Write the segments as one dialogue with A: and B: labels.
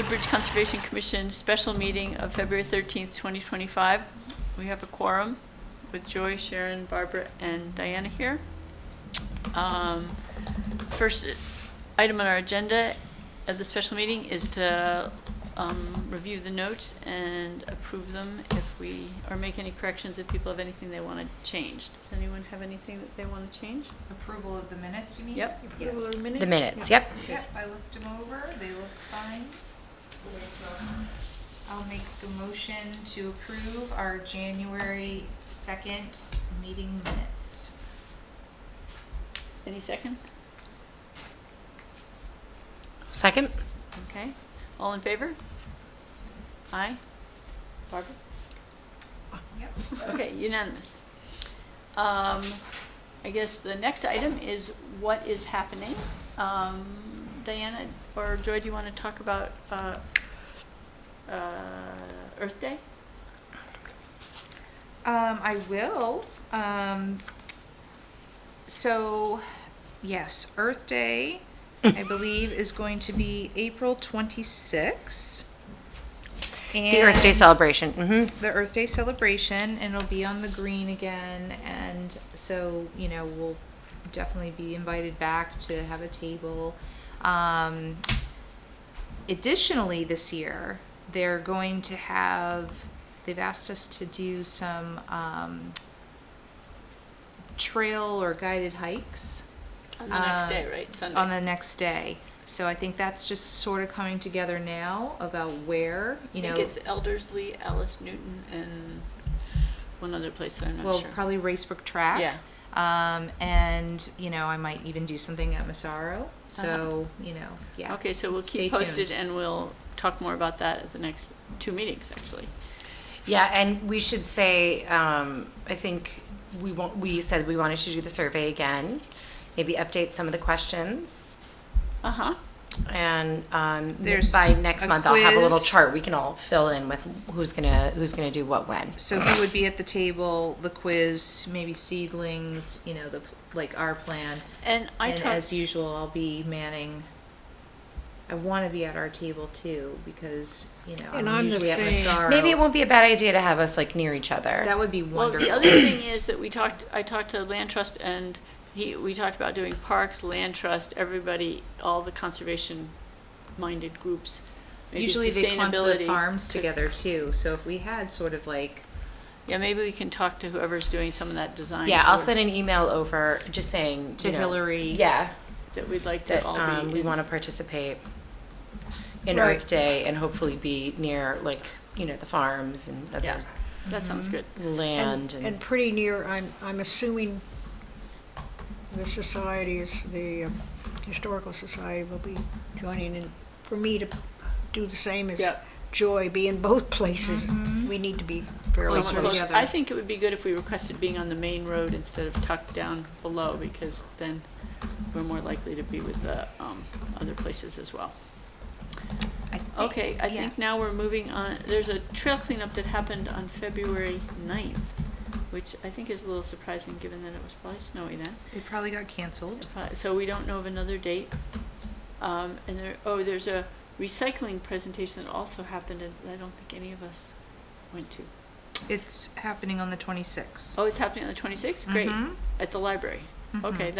A: Woodbridge Conservation Commission special meeting of February 13th, 2025. We have a quorum with Joy, Sharon, Barbara, and Diana here. First item on our agenda of the special meeting is to review the notes and approve them or make any corrections if people have anything they want to change. Does anyone have anything that they want to change?
B: Approval of the minutes, you mean?
A: Yep.
B: Yes.
C: The minutes, yep.
B: Yep, I looked them over, they look fine. I'll make the motion to approve our January 2nd meeting minutes.
A: Any second?
C: Second?
A: Okay. All in favor? Aye. Barbara?
B: Yep.
A: Okay, unanimous. I guess the next item is what is happening. Diana or Joy, do you want to talk about Earth Day?
B: I will. So, yes, Earth Day, I believe, is going to be April 26th.
C: The Earth Day celebration. Mm-hmm.
B: The Earth Day celebration, and it'll be on the green again, and so, you know, we'll definitely be invited back to have a table. Additionally, this year, they're going to they've asked us to do some trail or guided hikes.
A: On the next day, right? Sunday.
B: On the next day. So I think that's just sort of coming together now about where,
A: I think it's Elderslie, Alice Newton, and one other place that I'm not sure.
B: Well, probably Racebrook Track.
A: Yeah.
B: And, you know, I might even do something at Massaro. So, you know, yeah.
A: Okay, so we'll
B: Stay
A: keep posted
B: tuned.
A: and we'll talk more about that at the next 2 meetings, actually.
C: Yeah, and we should say, I think we said we wanted to do the survey again, maybe update some of the questions.
A: Uh-huh.
C: And
B: There's
C: by next
B: a
C: month, I'll have a little
B: quiz.
C: chart we can all fill in with who's gonna do what when.
B: So who would be at the table, the quiz, maybe seedlings, you know, like our plan.
A: And
B: As usual, I'll be manning. I want to be at our table too because, you know,
D: And
B: I'm
D: I'm the
B: usually at
D: same.
B: Massaro.
C: Maybe it won't be a bad idea to have us like near each other.
B: That would be
A: Well,
B: wonderful.
A: the other thing is that I talked to Land Trust, and we talked about doing parks, Land Trust, everybody, all the conservation-minded groups. Maybe
B: Usually they clump the
A: sustainability
B: farms
A: could-
B: together too. So if we had sort of like,
A: Yeah, maybe we can talk to whoever's doing some of that design.
C: Yeah, I'll
A: work
C: send an email over just saying
B: to
C: you know,
B: Hillary.
C: Yeah,
A: that we'd like to
C: that
A: all be
C: we
A: in.
C: want to participate in
D: Right.
C: Earth Day and hopefully be near like the farms and other
A: Yeah, that sounds good.
C: land
D: And pretty near, I'm assuming the societies, the Historical Society will be joining in. For me to do the same as
A: Yeah.
D: Joy, be in both places, we need to be fairly
B: Closer
D: close.
B: together.
A: I think it would be good if we requested being on the main road instead of tucked down below, because then we're more likely to be with the other places as well. Okay, I think now we're moving on. There's a trail cleanup that happened on February 9th, which I think is a little surprising given that it was probably snowy then.
B: It probably got canceled.
A: So we don't know of another date. And there's a recycling presentation that also happened and I don't think any of us went to.
B: It's happening on the 26th.
A: Oh, it's happening on the 26th? Great.
B: Mhm.
A: At the library. Okay,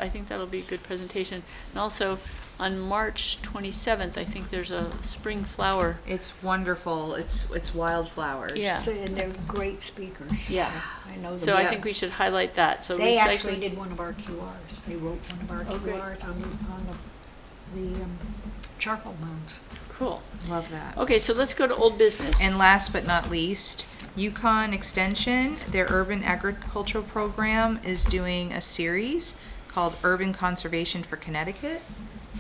A: I think that'll be a good presentation. And also, on March 27th, I think there's a spring flower.
B: It's wonderful. It's wildflowers.
A: Yeah.
D: And they're great speakers.
A: Yeah.
D: I know them.
A: So I
B: Yeah.
A: think we should highlight that. So
D: They
A: recycling.
D: actually did one of our QRs. They wrote one of our
A: Oh, great.
D: QRs on the charcoal mounds.
A: Cool.
B: Love that.
A: Okay, so let's go to old business.
B: And last but not least, Yukon Extension, their urban agricultural program, is doing a series called Urban Conservation for Connecticut.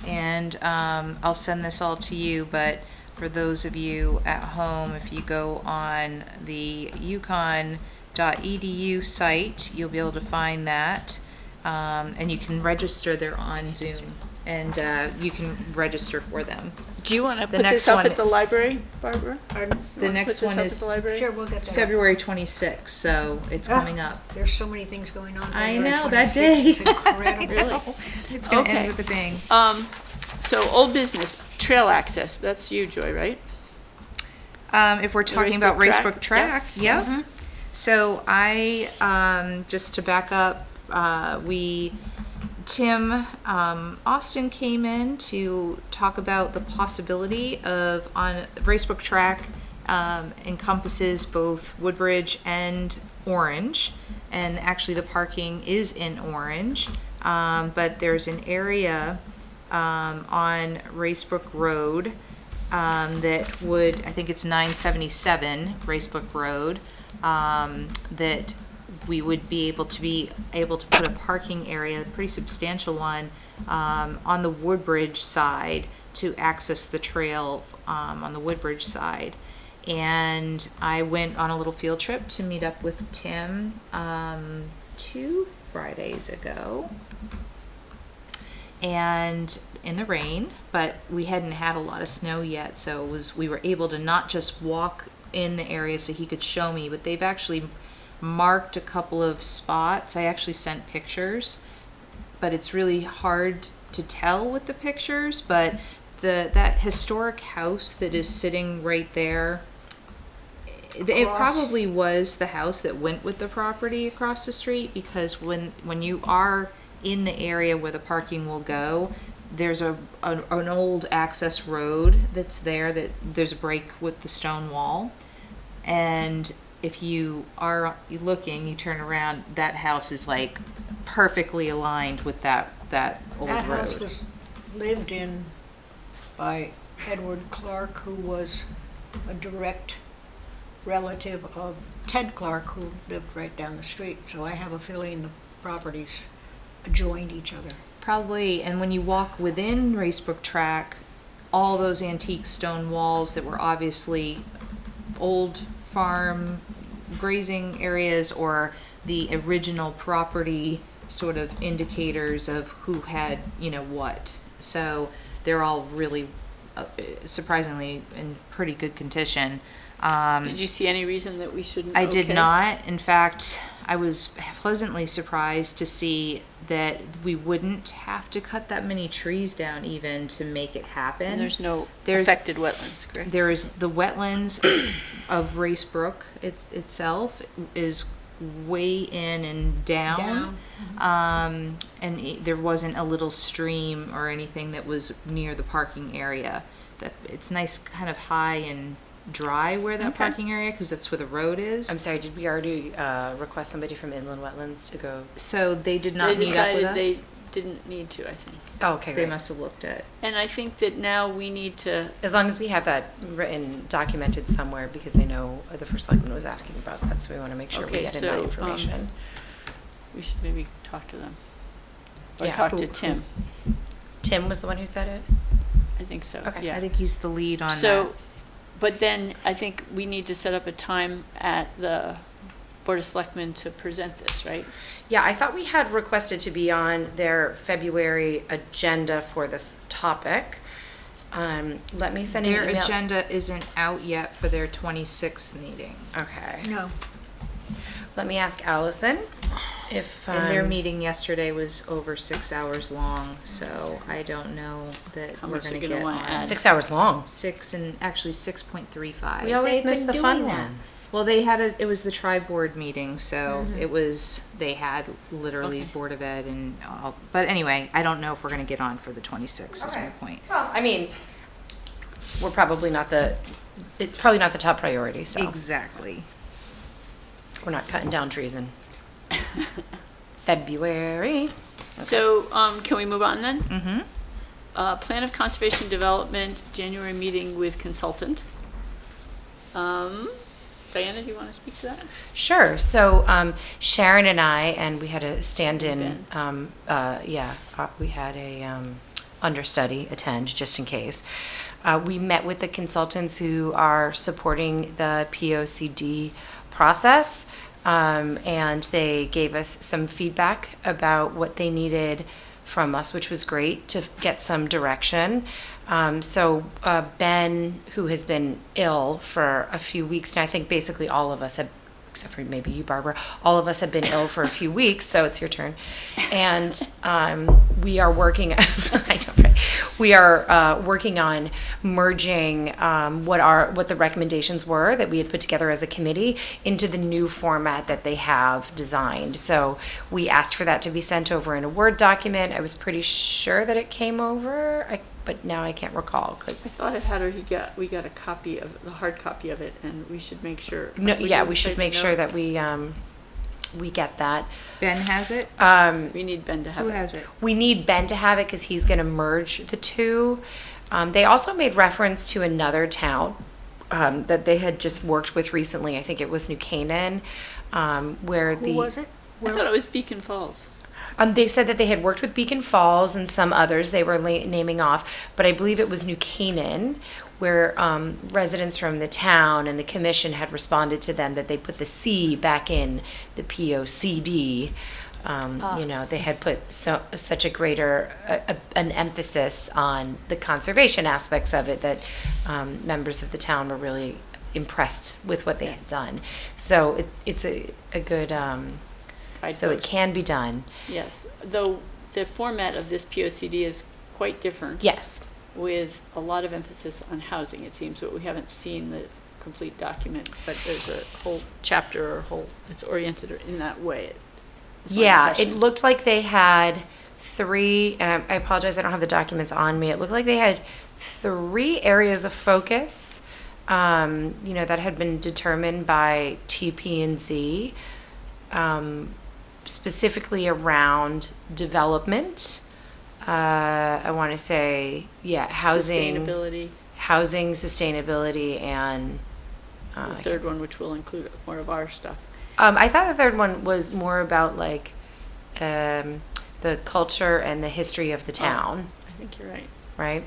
B: And I'll send this all to you, but for those of you at home, if you go on the yukon.edu site, you'll be able to find that. And you can register. They're on Zoom. And you can register for them.
A: Do you want to
B: The
A: put
B: next
A: this up
B: one-
A: at the library, Barbara?
B: The next one is
D: Sure, we'll get that.
B: February 26th, so it's coming up.
D: There's so many things going on.
B: I
D: February
B: know, that
D: 26th.
B: day.
D: It's incredible.
A: Really?
B: It's going to
A: Okay.
B: end with a bang.
A: So old business, trail access, that's you, Joy, right?
B: If we're talking about
A: Racebrook
B: Racebrook
A: track?
B: Track, yep. So just to back up, Tim Austin came in to talk about the possibility of, on Racebrook Track, encompasses both Woodbridge and Orange. And actually the parking is in Orange, but there's an area on Racebrook Road that would, I think it's 977 Racebrook Road, that we would be able to put a parking area, a pretty substantial one, on the Woodbridge side to access the trail on the Woodbridge side. And I went on a little field trip to meet up with Tim 2 Fridays ago, and in the rain, but we hadn't had a lot of snow yet, so we were able to not just walk in the area so he could show me, but they've actually marked a couple of spots. I actually sent pictures, but it's really hard to tell with the pictures, but that historic house that is sitting right there, it probably was the house that went with the property across the street, because when you are in the area where the parking will go, there's an old access road that's there, that there's a break with the stone wall, and if you are looking, you turn around, that house is like perfectly aligned with that old road.
D: That house was lived in by Edward Clark, who was a direct relative of Ted Clark, who lived right down the street. So I have a feeling the properties adjoined each other.
B: Probably, and when you walk within Racebrook Track, all those antique stone walls that were obviously old farm grazing areas, or the original property sort of indicators of who had, what. So they're all really surprisingly in pretty good condition.
A: Did you see any reason that we shouldn't?
B: I did not. In fact, I was pleasantly surprised to see that we wouldn't have to cut that many trees down even to make it happen.
A: And there's no affected wetlands, correct?
B: There is the wetlands of Racebrook itself is way in and down. There wasn't a little stream or anything that was near the parking area. That it's nice, kind of high and dry where that parking area, because that's where the road is.
C: I'm sorry, did we already request somebody from Inland Wetlands to go?
B: So they did not meet up with us.
A: They decided they didn't need to, I think.
C: Oh, okay,
B: They
C: great.
B: must have looked at.
A: And I think that now we need to,
C: As long as we have that written, documented somewhere, because I know the first selectman was asking about that, so we want to make sure we
A: Okay,
C: get in
A: so,
C: that information.
A: we should maybe talk to them. Or
C: Yeah.
A: talk to Tim.
C: Tim was the one who said it?
A: I think so,
C: Okay.
A: yeah.
B: I think he's the lead on that.
A: So, but then I think we need to set up a time at the Board of Selectmen to present this, right?
C: Yeah, I thought we had requested to be on their February agenda for this topic. Let me send an
B: Their
C: email.
B: agenda isn't out yet for their 26th meeting.
C: Okay.
D: No,
C: Let me ask Allison if.
B: And their meeting yesterday was over 6 hours long, so I don't know that
A: How
B: we're
A: much
B: gonna
A: they're gonna
B: get
A: wanna
B: on.
A: add.
C: 6 hours long.
B: 6.35.
C: We always
D: They've
C: miss
D: been
C: the fun
D: doing that.
C: ones.
B: Well, it was the tri-board meeting, so they had literally
A: Okay.
B: Board of Ed and all, but anyway, I don't know if we're gonna get on for the 26th is my
C: Okay.
B: point.
C: Well, I mean, we're probably not it's probably not the top priority, so
B: Exactly.
C: we're not cutting down trees in February.
A: So, can we move on then?
B: Mm-hmm.
A: Plan of Conservation Development, January meeting with consultant. Diana, do you want to speak to that?
C: Sure. So Sharon and I, we had a stand-in. We had a understudy attend just in case. We met with the consultants who are supporting the POCD process, and they gave us some feedback about what they needed from us, which was great to get some direction. So Ben, who has been ill for a few weeks now, I think basically all of us have except for maybe you, Barbara, all of us have been ill for a few weeks, so it's your turn. And we are working, we are working on merging what the recommendations were that we had put together as a committee into the new format that they have designed. So we asked for that to be sent over in a Word document. I was pretty sure that it came over, but now I can't recall because
A: I thought I had her, we got a copy of, the hard copy of it, and we should make sure.
C: no, yeah, we should make sure that we get that.
B: Ben has it?
A: We need Ben to have
B: Who
A: it.
B: has it?
C: We need Ben to have it because he's going to merge the two. They also made reference to another town that they had just worked with recently. I think it was New Canaan, where
D: Who was it?
A: I thought it was Beacon Falls.
C: They said that they had worked with Beacon Falls and some others they were naming off, but I believe it was New Canaan, where residents from the town and the commission had responded to them that they put the C back in the POCD. They had put such a greater an emphasis on the conservation aspects of it that members of the town were really impressed with what they had done. So it's a good. So it can be done.
A: Yes, though the format of this POCD is quite different.
C: Yes.
A: With a lot of emphasis on housing, it seems, but we haven't seen the complete document, but there's a whole chapter or it's oriented in that way. is my
C: Yeah,
A: impression.
C: it looked like they had three, and I apologize, I don't have the documents on me. It looked like they had 3 areas of focus, that had been determined by TP&Z, specifically around development. I want to say, housing, sustainability, and
A: The third one, which will include more of our stuff.
C: I thought the third one was more about like the culture and the history of the town,
A: I think you're right.
C: right?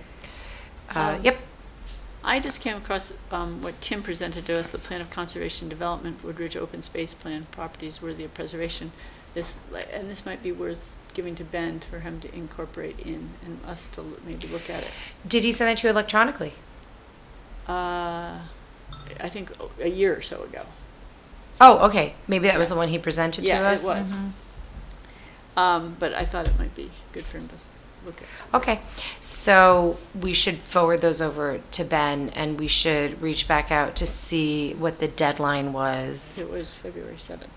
A: Yep. I just came across what Tim presented to us, the Plan of Conservation Development, Woodridge Open Space Plan, properties worthy of preservation. This might be worth giving to Ben for him to incorporate in and us to maybe look at it.
C: Did he send it to you electronically?
A: I think a year or so ago.
C: Oh, okay. Maybe that was the one he presented to
A: Yeah,
C: us.
A: it was. But I thought it might be good for him to look at.
C: Okay, so we should forward those over to Ben, and we should reach back out to see what the deadline was
A: It was February 7th,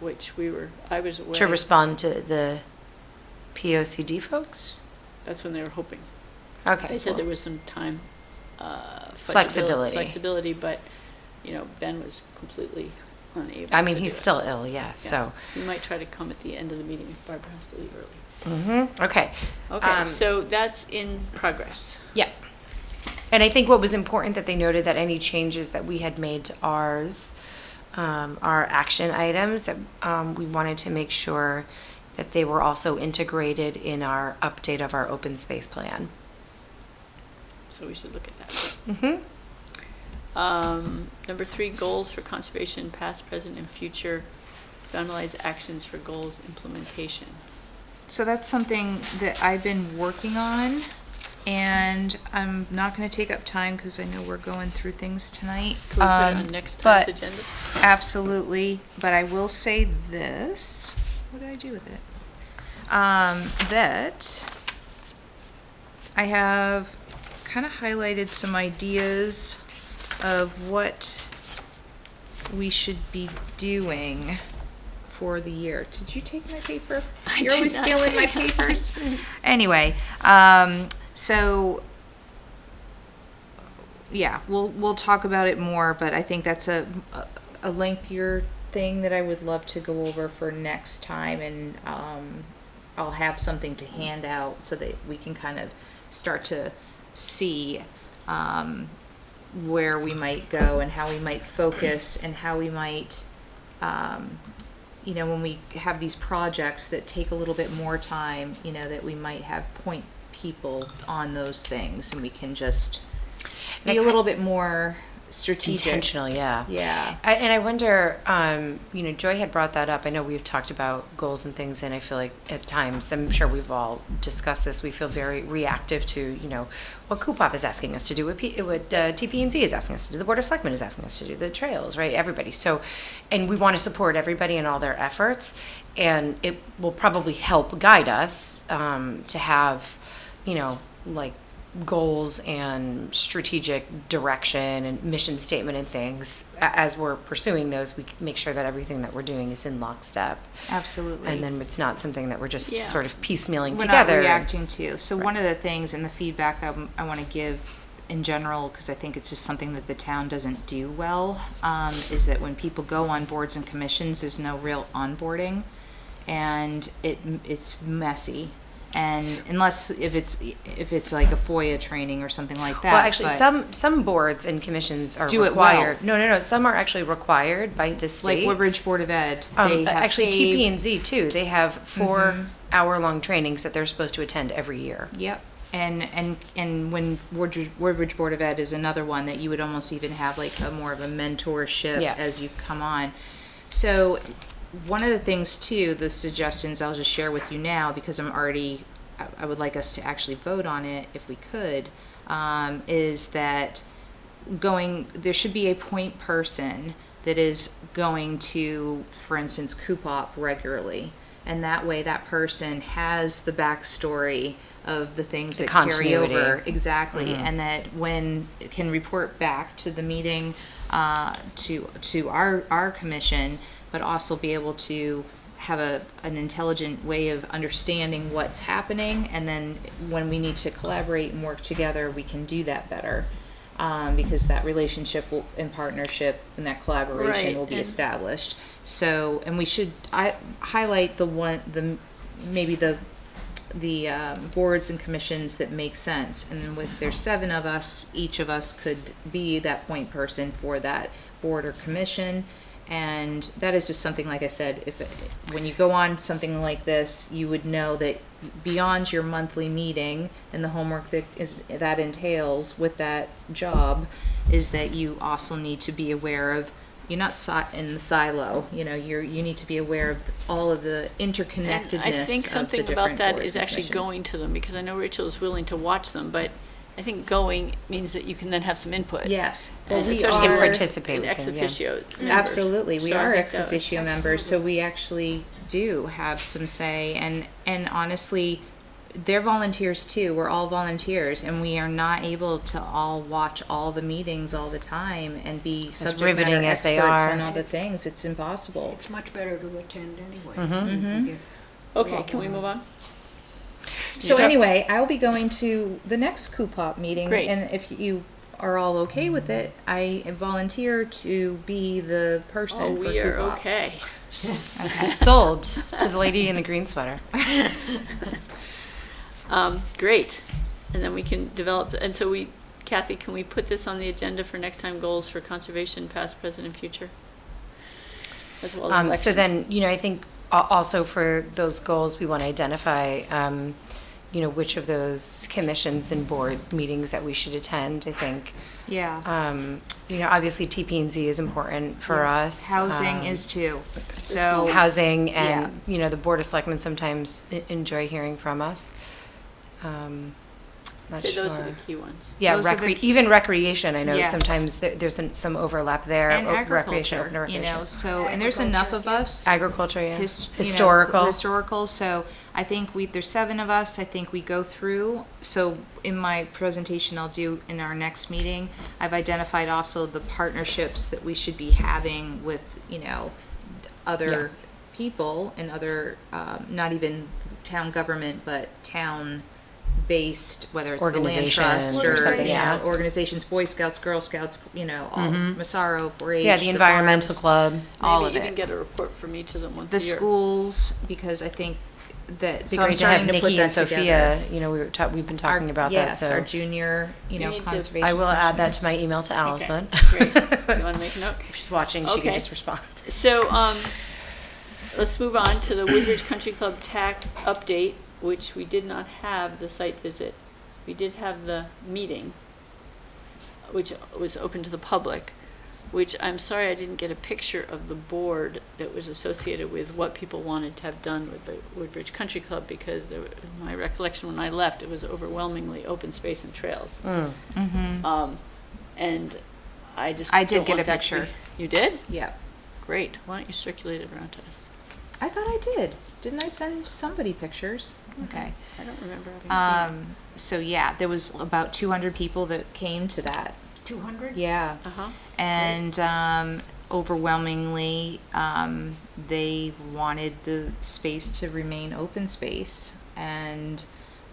A: which I was away.
C: to respond to the POCD folks.
A: That's when they were hoping.
C: Okay.
A: They said
C: well,
A: there was some time
C: Flexibility.
A: but Ben was completely unable.
C: I mean,
A: to
C: he's
A: do it.
C: still ill, yeah. So.
A: We might try to come at the end of the meeting if Barbara has to leave early.
C: Okay.
A: Okay, so that's in progress.
C: Yeah. And I think what was important that they noted that any changes that we had made to ours, our action items, we wanted to make sure that they were also integrated in our update of our open space plan.
A: So we should look at that. Number 3, goals for conservation, past, present, and future. Finalize actions for goals implementation.
B: So that's something that I've been working on, and I'm not going to take up time because I know we're going through things tonight.
A: Can we put it on next time's
B: but-
A: agenda?
B: Absolutely, but I will say this. What did I do with it? That I have kind of highlighted some ideas of what we should be doing for the year. Did you take my paper? You're
A: did
B: always
A: not
B: stealing my
A: take
B: papers. Anyway, so yeah, we'll talk about it more, but I think that's a lengthier thing that I would love to go over for next time, and I'll have something to hand out so that we can kind of start to see where we might go and how we might focus and how we might when we have these projects that take a little bit more time, that we might have point people on those things, and we can just be a little bit more strategic.
C: Intentional, yeah.
B: Yeah.
C: And I wonder, Joy had brought that up. I know we've talked about goals and things, and I feel like at times, I'm sure we've all discussed this, we feel very reactive to, what CUPOP is asking us to do, what TP&Z is asking us to do, the Board of Selectmen is asking us to do, the trails, right? Everybody. So, and we want to support everybody in all their efforts, and it will probably help guide us to have, goals and strategic direction and mission statement and things. As we're pursuing those, we make sure that everything that we're doing is in lockstep.
B: Absolutely.
C: And then it's not something that we're just
A: Yeah.
C: sort of piecemealing
B: We're
C: together.
B: not reacting to. So one of the things and the feedback I want to give in general, because I think it's just something that the town doesn't do well, is that when people go on boards and commissions, there's no real onboarding, and it's messy. And unless if it's like a FOIA training or something like that.
C: Well, actually,
B: but
C: some boards and commissions are
B: Do it well.
C: required. No. Some are actually required by the
B: like
C: state.
B: Woodbridge Board of Ed, they have
C: Actually,
B: paved-
C: TP&Z too. They have 4-hour-long trainings that they're supposed to attend every year.
B: Yep. And when Woodbridge Board of Ed is another one that you would almost even have like a more of a mentorship
C: Yeah.
B: as you come on. So one of the things too, the suggestions I'll just share with you now, because I would like us to actually vote on it if we could, is that there should be a point person that is going to, for instance, CUPOP regularly. And that way that person has the backstory of the things
C: The
B: that carry
C: continuity.
B: over. Exactly. And that when it can report back to the meeting, to our commission, but also be able to have an intelligent way of understanding what's happening, and then when we need to collaborate and work together, we can do that better, because that relationship and partnership and that collaboration
A: Right,
B: will be
A: and-
B: established. So, and we should highlight the boards and commissions that make sense, and then with there's 7 of us, each of us could be that point person for that board or commission. And that is just something, like I said, when you go on something like this, you would know that beyond your monthly meeting and the homework that entails with that job, is that you also need to be aware of, you're not in the silo, you need to be aware of all of the interconnectedness
A: And I think
B: of
A: something
B: the
A: about
B: different
A: that
B: boards
A: is
B: and
A: actually
B: commissions.
A: going to them, because I know Rachel is willing to watch them, but I think going means that you can then have some input.
B: Yes.
A: And
B: Well, we
A: especially
C: are-
A: in
C: participate
A: in
C: with
A: ex
C: them, yeah.
A: officio members.
B: Absolutely, we
A: So I
B: are
A: think
B: ex
A: that-
B: officio members, so we actually do have some say, and honestly, they're volunteers too, we're all volunteers, and we are not able to all watch all the meetings all the time and be subject matter
C: riveting as they
B: experts
C: are.
B: on all the things, it's impossible.
D: It's much better to attend anyway.
B: Mm-hmm.
D: You
A: Okay,
D: lot
A: can we
D: more.
A: move on?
B: So anyway, I'll be going to the next CUPOP meeting,
A: Great.
B: and if you are all okay with it, I volunteer to be the person
A: Oh,
B: for
A: we are
B: CUPOP.
A: okay.
C: Sold to the lady in the green sweater.
A: Great. And then we can develop, and so Kathy, can we put this on the agenda for next time, goals for conservation, past, present, and future? As well as elections?
C: So then, I think also for those goals, we want to identify, which of those commissions and board meetings that we should attend, I think.
B: Yeah.
C: Obviously TP&Z is important for us.
B: Housing is too, so.
C: Housing and, the Board of Selectmen sometimes enjoy hearing from us. Not
A: Say those are
C: sure.
A: the key ones.
C: Yeah,
B: Those are the key-
C: even recreation, I know
B: Yes.
C: sometimes there's some overlap there.
B: And
C: Recreation,
B: agriculture,
C: open recreation.
B: so, and there's enough of us.
C: Agriculture, yeah.
B: Historical.
C: Historical.
B: So I think there's 7 of us. I think we go through. So in my presentation I'll do in our next meeting, I've identified also the partnerships that we should be having with, other people and other, not even town government, but town-based, whether it's the land
C: Organizations
B: trust
A: or
B: or,
A: something,
C: yeah.
B: organizations, Boy Scouts, Girl Scouts, all Massaro, 4-H,
C: Yeah, the environmental
B: farms,
C: club.
B: all of
A: Maybe even
B: it.
A: get a report from each of them once a
B: The
A: year.
B: schools, because I think that,
C: It'd be
B: so I'm
C: great to have
B: starting to put
C: Nikki
B: that
C: and
B: together.
C: Sophia, we've been talking about
B: Yes,
C: that,
B: our
C: so
B: junior,
A: You need to-
B: conservation.
C: I will add that to
B: commissioners.
C: my email to Allison.
A: Great. Do you want to make a note?
C: If she's watching, she can
A: Okay.
C: just respond.
A: So, let's move on to the Woodbridge Country Club TAC update, which we did not have the site visit. We did have the meeting. which was open to the public, which I'm sorry I didn't get a picture of the board that was associated with what people wanted to have done with the Woodbridge Country Club, because my recollection when I left, it was overwhelmingly open space and trails. And I just
B: I did
A: don't
B: get
A: want
B: a
A: that to be-
B: picture.
A: You did?
B: Yep.
A: Great. Why don't you circulate it around to us?
B: I thought I did. Didn't I send somebody pictures? Okay.
A: I don't remember having seen
B: So yeah, there was about 200 people that came to that.
D: 200?
B: Yeah.
A: it. Uh-huh.
B: And overwhelmingly, they wanted the space to remain open space, and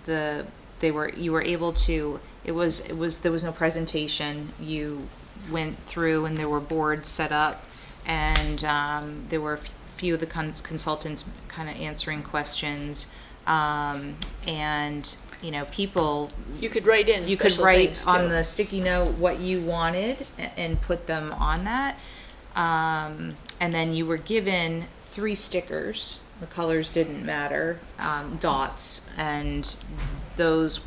B: you were able to. There was no presentation. You went through, and there were boards set up, and there were a few of the consultants kind of answering questions, and people.
A: You could write in
B: You could
A: special
B: write
A: things,
B: on
A: too.
B: the sticky note what you wanted and put them on that. And then you were given 3 stickers. The colors didn't matter, dots, and those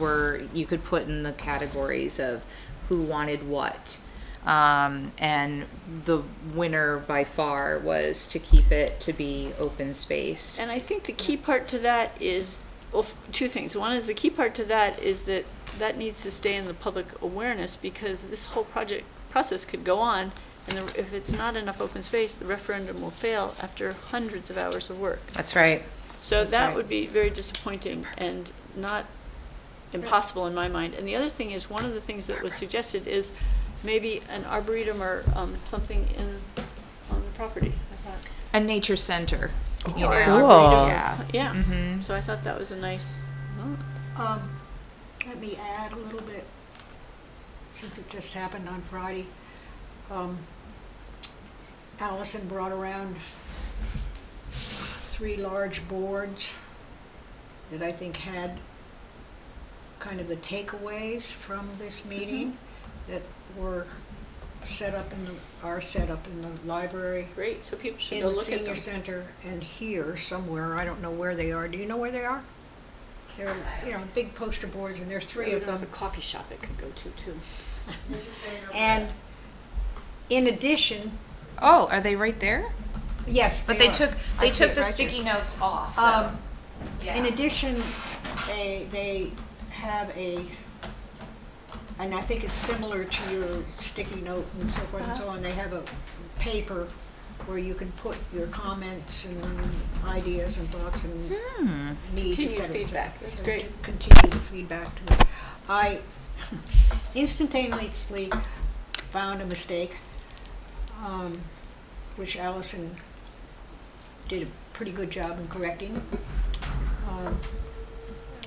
B: you could put in the categories of who wanted what. And the winner by far was to keep it to be open space.
A: And I think the key part to that is, well, 2 things. One is the key part to that is that needs to stay in the public awareness, because this whole process could go on, and if it's not enough open space, the referendum will fail after hundreds of hours of work.
C: That's right.
A: So
C: That's
A: that
C: right.
A: would be very disappointing and not impossible in my mind. And the other thing is, one of the things that was suggested is maybe an arboretum or something on the property. I thought.
B: A nature center.
C: Cool.
B: Yeah.
A: Yeah.
B: Mm-hmm.
A: So I thought that was a nice.
D: Let me add a little bit, since it just happened on Friday. Allison brought around 3 large boards that I think had kind of the takeaways from this meeting that were are set up in the library,
A: Great. So people should
D: in
A: go
D: the
A: look at
D: senior
A: them.
D: center, and here somewhere. I don't know where they are. Do you know where they are? They're, big poster boards, and there are 3 of them.
A: A coffee shop it could go to too.
D: And in addition,
B: Oh, are they right there?
D: yes,
B: But
D: they
B: they
D: are.
B: took
D: I see
B: the
D: it right
B: sticky notes off.
D: there.
B: Yeah.
D: In addition, they have and I think it's similar to your sticky note and so forth and so on. They have a paper where you can put your comments and ideas and thoughts and needs,
A: Continued
D: et cetera, et cetera.
A: feedback. That's
D: So
A: great.
D: to continue the feedback to me. I instantaneously found a mistake, which Allison did a pretty good job in correcting.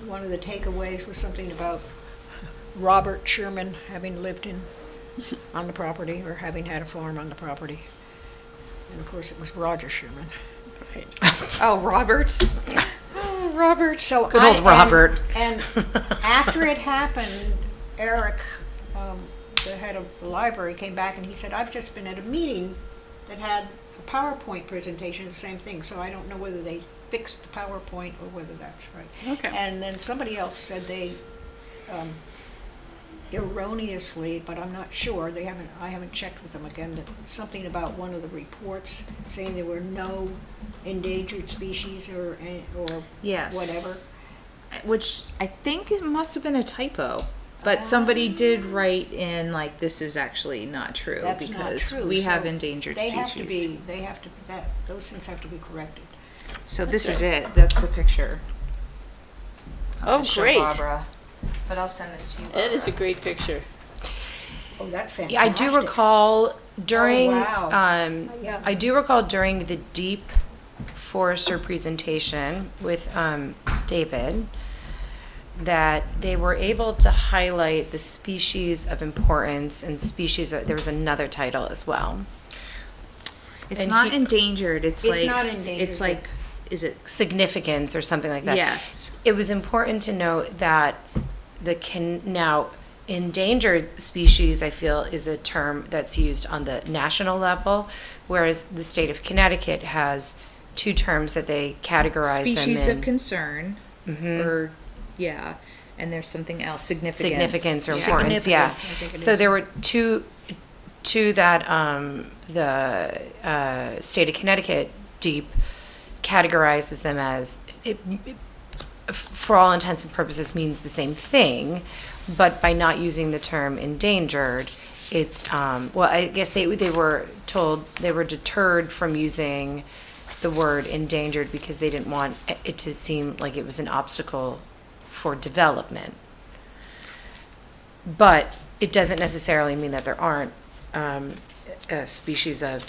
D: One of the takeaways was something about Robert Sherman having lived on the property, or having had a farm on the property. And of course, it was Roger Sherman.
A: Right.
B: Oh, Robert. Oh, Robert.
D: So
C: Good old Robert.
D: And after it happened, Eric, the head of the library, came back and he said, "I've just been at a meeting that had a PowerPoint presentation, the same thing, so I don't know whether they fixed the PowerPoint or whether that's right."
A: Okay.
D: And then somebody else said they erroneously, but I'm not sure, I haven't checked with them again, that something about one of the reports saying there were no endangered species or
B: Yes.
D: whatever.
B: Which I think it must have been a typo. But somebody did write in like this is actually not true
D: That's not
B: because
D: true.
B: we
D: So
B: have endangered
D: They
B: species.
D: have to, those things have to be corrected.
B: So this is it. That's the picture.
A: Oh,
B: Show
A: great.
B: Barbara. But I'll send this to you.
A: It is a great picture.
D: Oh, that's fantastic.
C: Yeah, I do recall during
D: wow. Yeah.
C: I do recall during the Deep Forester presentation with David that they were able to highlight the species of importance and species there was another title as well.
B: It's
C: And
B: not
C: he-
B: endangered. It's
D: It's
B: like
D: not endangered,
B: it's like
D: it's-
B: is it
C: Significance or something like that.
B: yes.
C: It was important to note that now endangered species, I feel, is a term that's used on the national level, whereas the state of Connecticut has 2 terms that they categorize
B: Species
C: them in.
B: of concern or yeah. and there's something else, significance.
C: significance or
B: Yeah.
C: importance, yeah.
D: Significant, I think it
C: So
D: is.
C: there were two that the state of Connecticut deep categorizes them as, for all intents and purposes, means the same thing, but by not using the term endangered, well, I guess they were deterred from using the word endangered because they didn't want it to seem like it was an obstacle for development. But it doesn't necessarily mean that there aren't species of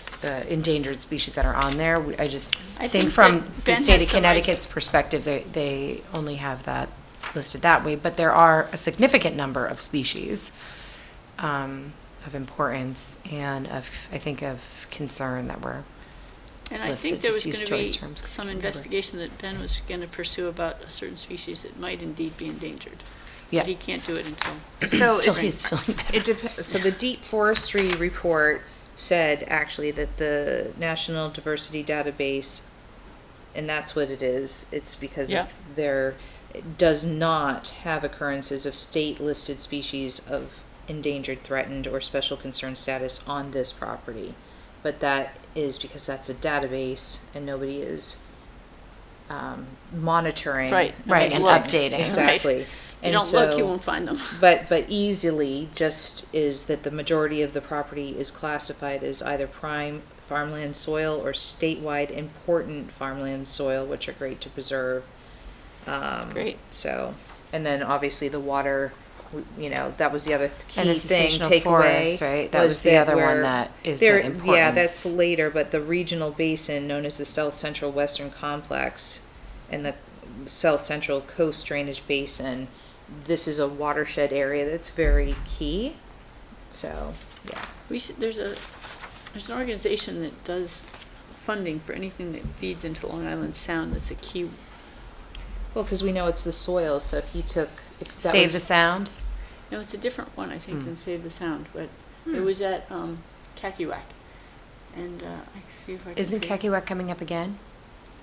C: endangered species that are on there. I just
A: I
C: think
A: think
C: from
A: that
C: the
A: Ben
C: state
A: had
C: of
A: some
C: Connecticut's perspective, they only have that listed that way. But there are a significant number of species of importance and I think of concern that were
A: And I
C: listed,
A: think there
C: just
A: was
C: use
A: gonna be
C: choice terms, 'cause I
A: some
C: can't remember.
A: investigation that Ben was gonna pursue about a certain species that might indeed be endangered.
C: Yeah.
A: But he can't do it until,
B: So
C: Until
B: it-
C: he's feeling better.
B: It so the Deep Forestry report said actually that the National Diversity Database, and that's what it is, it's because
A: Yeah.
B: of their, it does not have occurrences of state-listed species of endangered, threatened, or special concern status on this property. But that is because that's a database and nobody is monitoring.
A: Right,
C: Right, and
A: look.
C: updating.
B: Exactly.
A: you
B: And
A: don't look, you
B: so-
A: won't find them.
B: but easily just is that the majority of the property is classified as either prime farmland soil or statewide important farmland soil, which are great to preserve.
A: Great.
B: So, and then obviously the water, that was the other key
C: And the
B: thing,
C: cessational forest,
B: takeaway.
C: right? That was the other one
B: where
C: that is
B: there-
C: the importance.
B: Yeah, that's later, but the regional basin known as the South Central Western Complex and the South Central Coast Drainage Basin, this is a watershed area that's very key. So, yeah.
A: There's an organization that does funding for anything that feeds into Long Island Sound that's a key.
B: Well, because we know it's the soil, so if that
C: Save
B: was,
C: the Sound.
A: No, it's a different one, I think, than Save the Sound, but
B: Hmm.
A: it was at Kakiwak. And I can see if I can.
C: Isn't
A: see-
C: Kekiwak coming up again?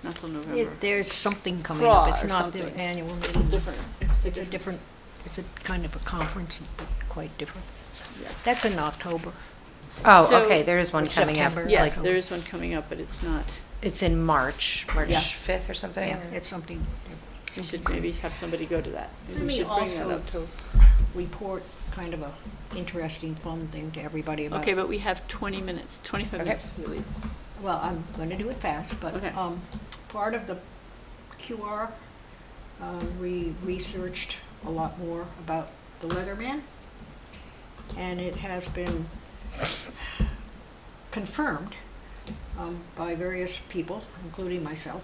A: Not till November.
D: There's something coming
A: Craw
D: up. It's
A: or
D: not the
A: something.
D: annual
A: It's
D: meeting.
A: different.
D: It's a different, it's a kind of a conference, but quite different.
A: Yeah.
D: That's in October.
C: Oh,
A: So-
C: okay, there is one
D: Or
C: coming up.
D: September.
A: Yes,
C: Like,
A: there is one coming up, but it's not.
C: it's in March
D: Yeah.
C: 5th or something?
D: Yeah, it's something.
A: We should maybe have somebody go to that. Maybe
D: Let
A: we
D: me
A: should bring that
D: also-
A: up to.
D: Report kind of a interesting, fun thing to everybody about.
A: Okay, but we have 20 minutes, 25
C: Okay.
A: minutes to leave.
D: Well, I'm going to do it fast, but
A: Okay.
D: part of the QR, we researched a lot more about the Leatherman, and it has been confirmed by various people, including myself,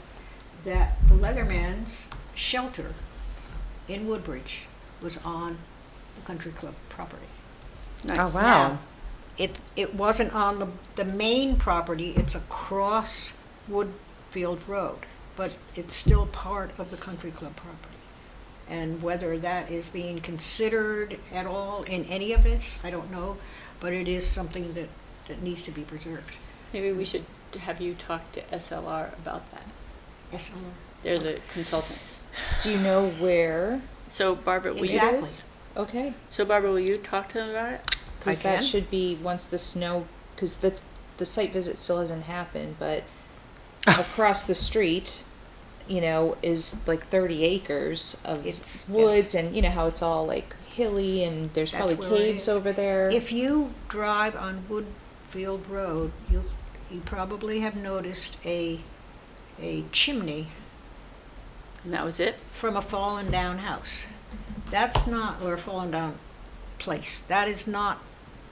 D: that the Leatherman's shelter in Woodbridge was on the country club property.
A: Nice.
C: Oh, wow.
D: Now, it wasn't on the main property, it's across Woodfield Road, but it's still part of the country club property. And whether that is being considered at all in any of this, I don't know, but it is something that needs to be preserved.
A: Maybe we should have you talk to SLR about that.
D: Yes,
A: They're the consultants.
B: Do you know where
A: So Barbara, will
B: it
A: you,
D: Exactly.
B: is? Okay.
A: so Barbara, will you talk to them about it?
B: Because
D: I
B: that
D: can.
B: should be once the snow, because the site visit still hasn't happened, but across the street, is like 30 acres of
D: It's-
B: woods, and you know how it's all like hilly, and there's
D: That's
B: probably
D: where it
B: caves
D: is.
B: over there.
D: If you drive on Woodfield Road, you probably have noticed a chimney
A: And that was it?
D: from a fallen down house. That's not, or a fallen down place. That is not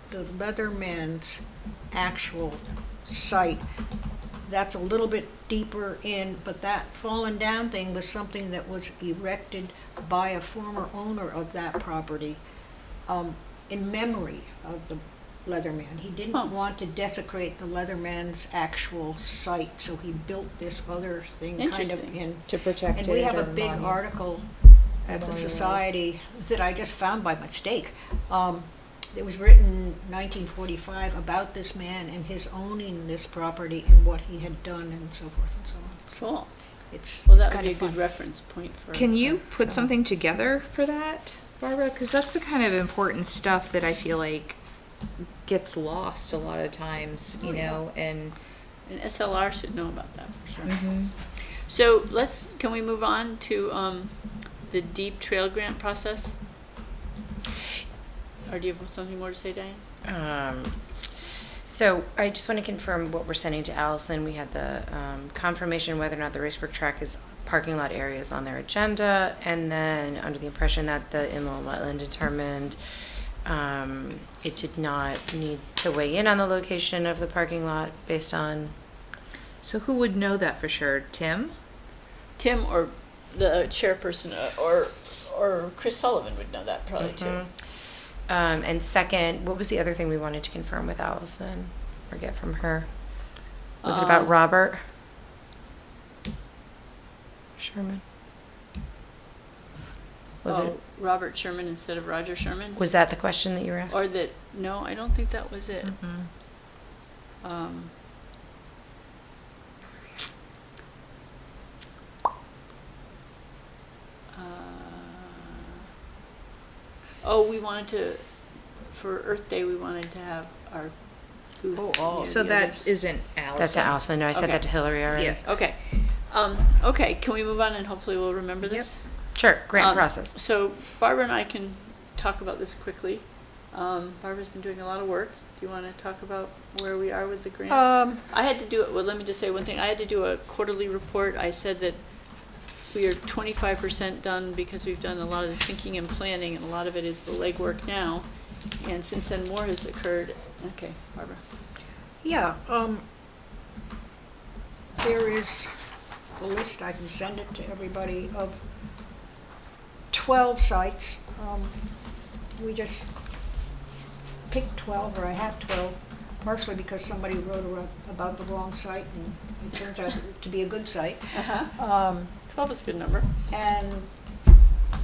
D: the Leatherman's actual site. That's a little bit deeper in, but that fallen down thing was something that was erected by a former owner of that property, in memory of the Leatherman. He
A: Huh.
D: didn't want to desecrate the Leatherman's actual site, so he built this other thing kind of
A: Interesting.
D: in.
B: to protect
D: And
B: it.
D: we have a
B: or
D: big
B: monument.
D: article at the
B: Memorialize.
D: Society that I just found by mistake. It was written 1945 about this man and his owning this property and what he had done and so forth and so on.
A: Cool.
D: It's
A: Well, that would
D: kind
A: be a
D: of
A: good
D: fun.
A: reference point for.
B: Can you put something together for that, Barbara? Because that's the kind of important stuff that I feel like gets lost a lot of times, you know, and
A: And SLR should know about that for sure. So can we move on to the Deep Trail Grant process? Or do you have something more to say, Diane?
C: So I just want to confirm what we're sending to Allison. We had the confirmation whether or not the Racebrook track is parking lot areas on their agenda, and then under the impression that the inland wetland determined it did not need to weigh in on the location of the parking lot based on.
B: so who would know that for sure? Tim?
A: Tim or the chairperson or Chris Sullivan would know that probably too.
C: And second, what was the other thing we wanted to confirm with Allison or get from her? Was it about Robert Sherman? Was it?
A: Robert Sherman instead of Roger Sherman?
C: Was that the question that you were asking?
A: Or that, no, I don't think that was it. We wanted to, for Earth Day, we wanted to have our booth. near
B: So
A: the
B: that
A: others.
B: isn't Allison.
C: That's to Allison. No, I said
A: Okay.
C: that to Hillary already.
B: Yeah.
A: Okay. Okay, can we move on and hopefully we'll remember this?
C: Sure. Grant
A: Um,
C: process.
A: So Barbara and I can talk about this quickly. Barbara's been doing a lot of work. Do you want to talk about where we are with the grant? I had to do it, well, let me just say one thing. I had to do a quarterly report. I said that we are 25% done because we've done a lot of the thinking and planning, and a lot of it is the legwork now. And since then, more has occurred. Okay, Barbara.
D: Yeah, there is a list, I can send it to everybody, of 12 sites. We just picked 12, or I have 12, partially because somebody wrote about the wrong site, and it turns out to be a good site.
A: 12 is a good number.
D: And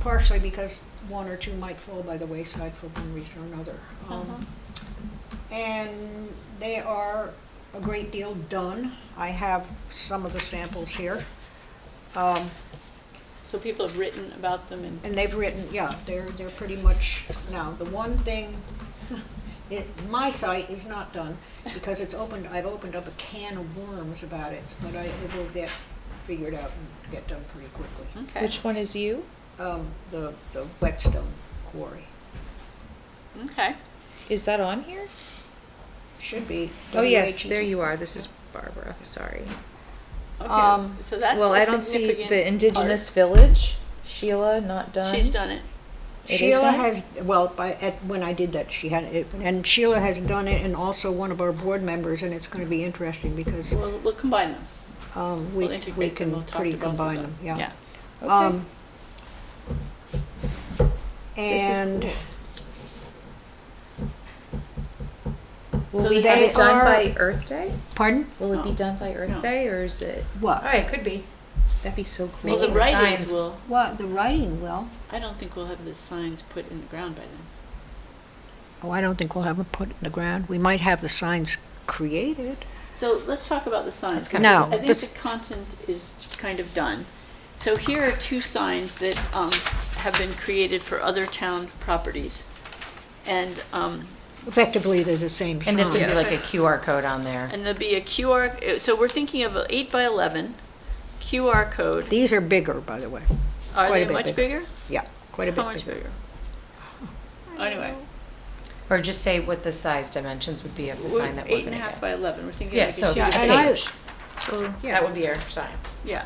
D: partially because one or two might fall by the wayside for one reason or another. And they are a great deal done. I have some of the samples here.
A: So people have written about them and.
D: And they've written, yeah, they're pretty much, now, the one thing, my site is not done because I've opened up a can of worms about it, but it will get figured out and get done pretty quickly.
A: Okay.
B: Which one is you?
D: The Whetstone Quarry.
A: Okay.
B: Is that on here?
D: Should be.
B: Oh, yes,
D: WHE.
B: there you are. This is Barbara. Sorry.
A: Okay, so that's
B: Well,
A: a
B: I don't see
A: significant
B: the Indigenous
A: part.
B: Village. Sheila, not done.
A: She's done it.
B: It is
D: Sheila
B: done?
D: has, well, when I did that, she had it, and Sheila has done it, and also one of our board members, and it's gonna be interesting because,
A: We'll combine them.
D: we
A: We'll integrate them.
D: can
A: We'll talk
D: pretty
A: to both of
D: combine
A: them.
D: them, yeah.
A: Yeah.
D: Um,
B: This is
D: and
B: cool. Will
A: So
B: we
A: they
B: have it done
D: are-
B: by Earth Day?
D: pardon?
B: Will it be
A: No.
B: done by Earth
A: No.
B: Day, or is it?
D: What?
B: Oh, it could be. That'd be so cool.
A: Well, the
C: Making the
A: writings
C: signs.
A: will,
D: What, the writing will?
A: I don't think we'll have the signs put in the ground by then.
D: Oh, I don't think we'll have them put in the ground. We might have the signs created.
A: So let's talk about the signs.
C: kind
D: of-
A: because
D: No,
A: I think
D: this-
A: the content is kind of done. So here are two signs that have been created for other town properties. And
D: Effectively, they're the same sign.
C: And this would be
A: Yeah.
C: like a QR code on there.
A: there'll be a QR, so we're thinking of an 8 by 11 QR code.
D: These are bigger, by the way.
A: Are
D: quite
A: they
D: a bit
A: much
D: bigger.
A: bigger?
D: Yeah, quite a bit
A: How much bigger? Anyway.
C: Or just say what the size dimensions would be of the sign that we're
A: 8.5
C: gonna get.
A: by 11, we're thinking
C: Yeah,
A: like
C: so
A: a
C: if
A: sheet
C: it's
A: of
C: a
D: and I-
C: page,
D: So,
C: that would be our sign.
A: Yeah.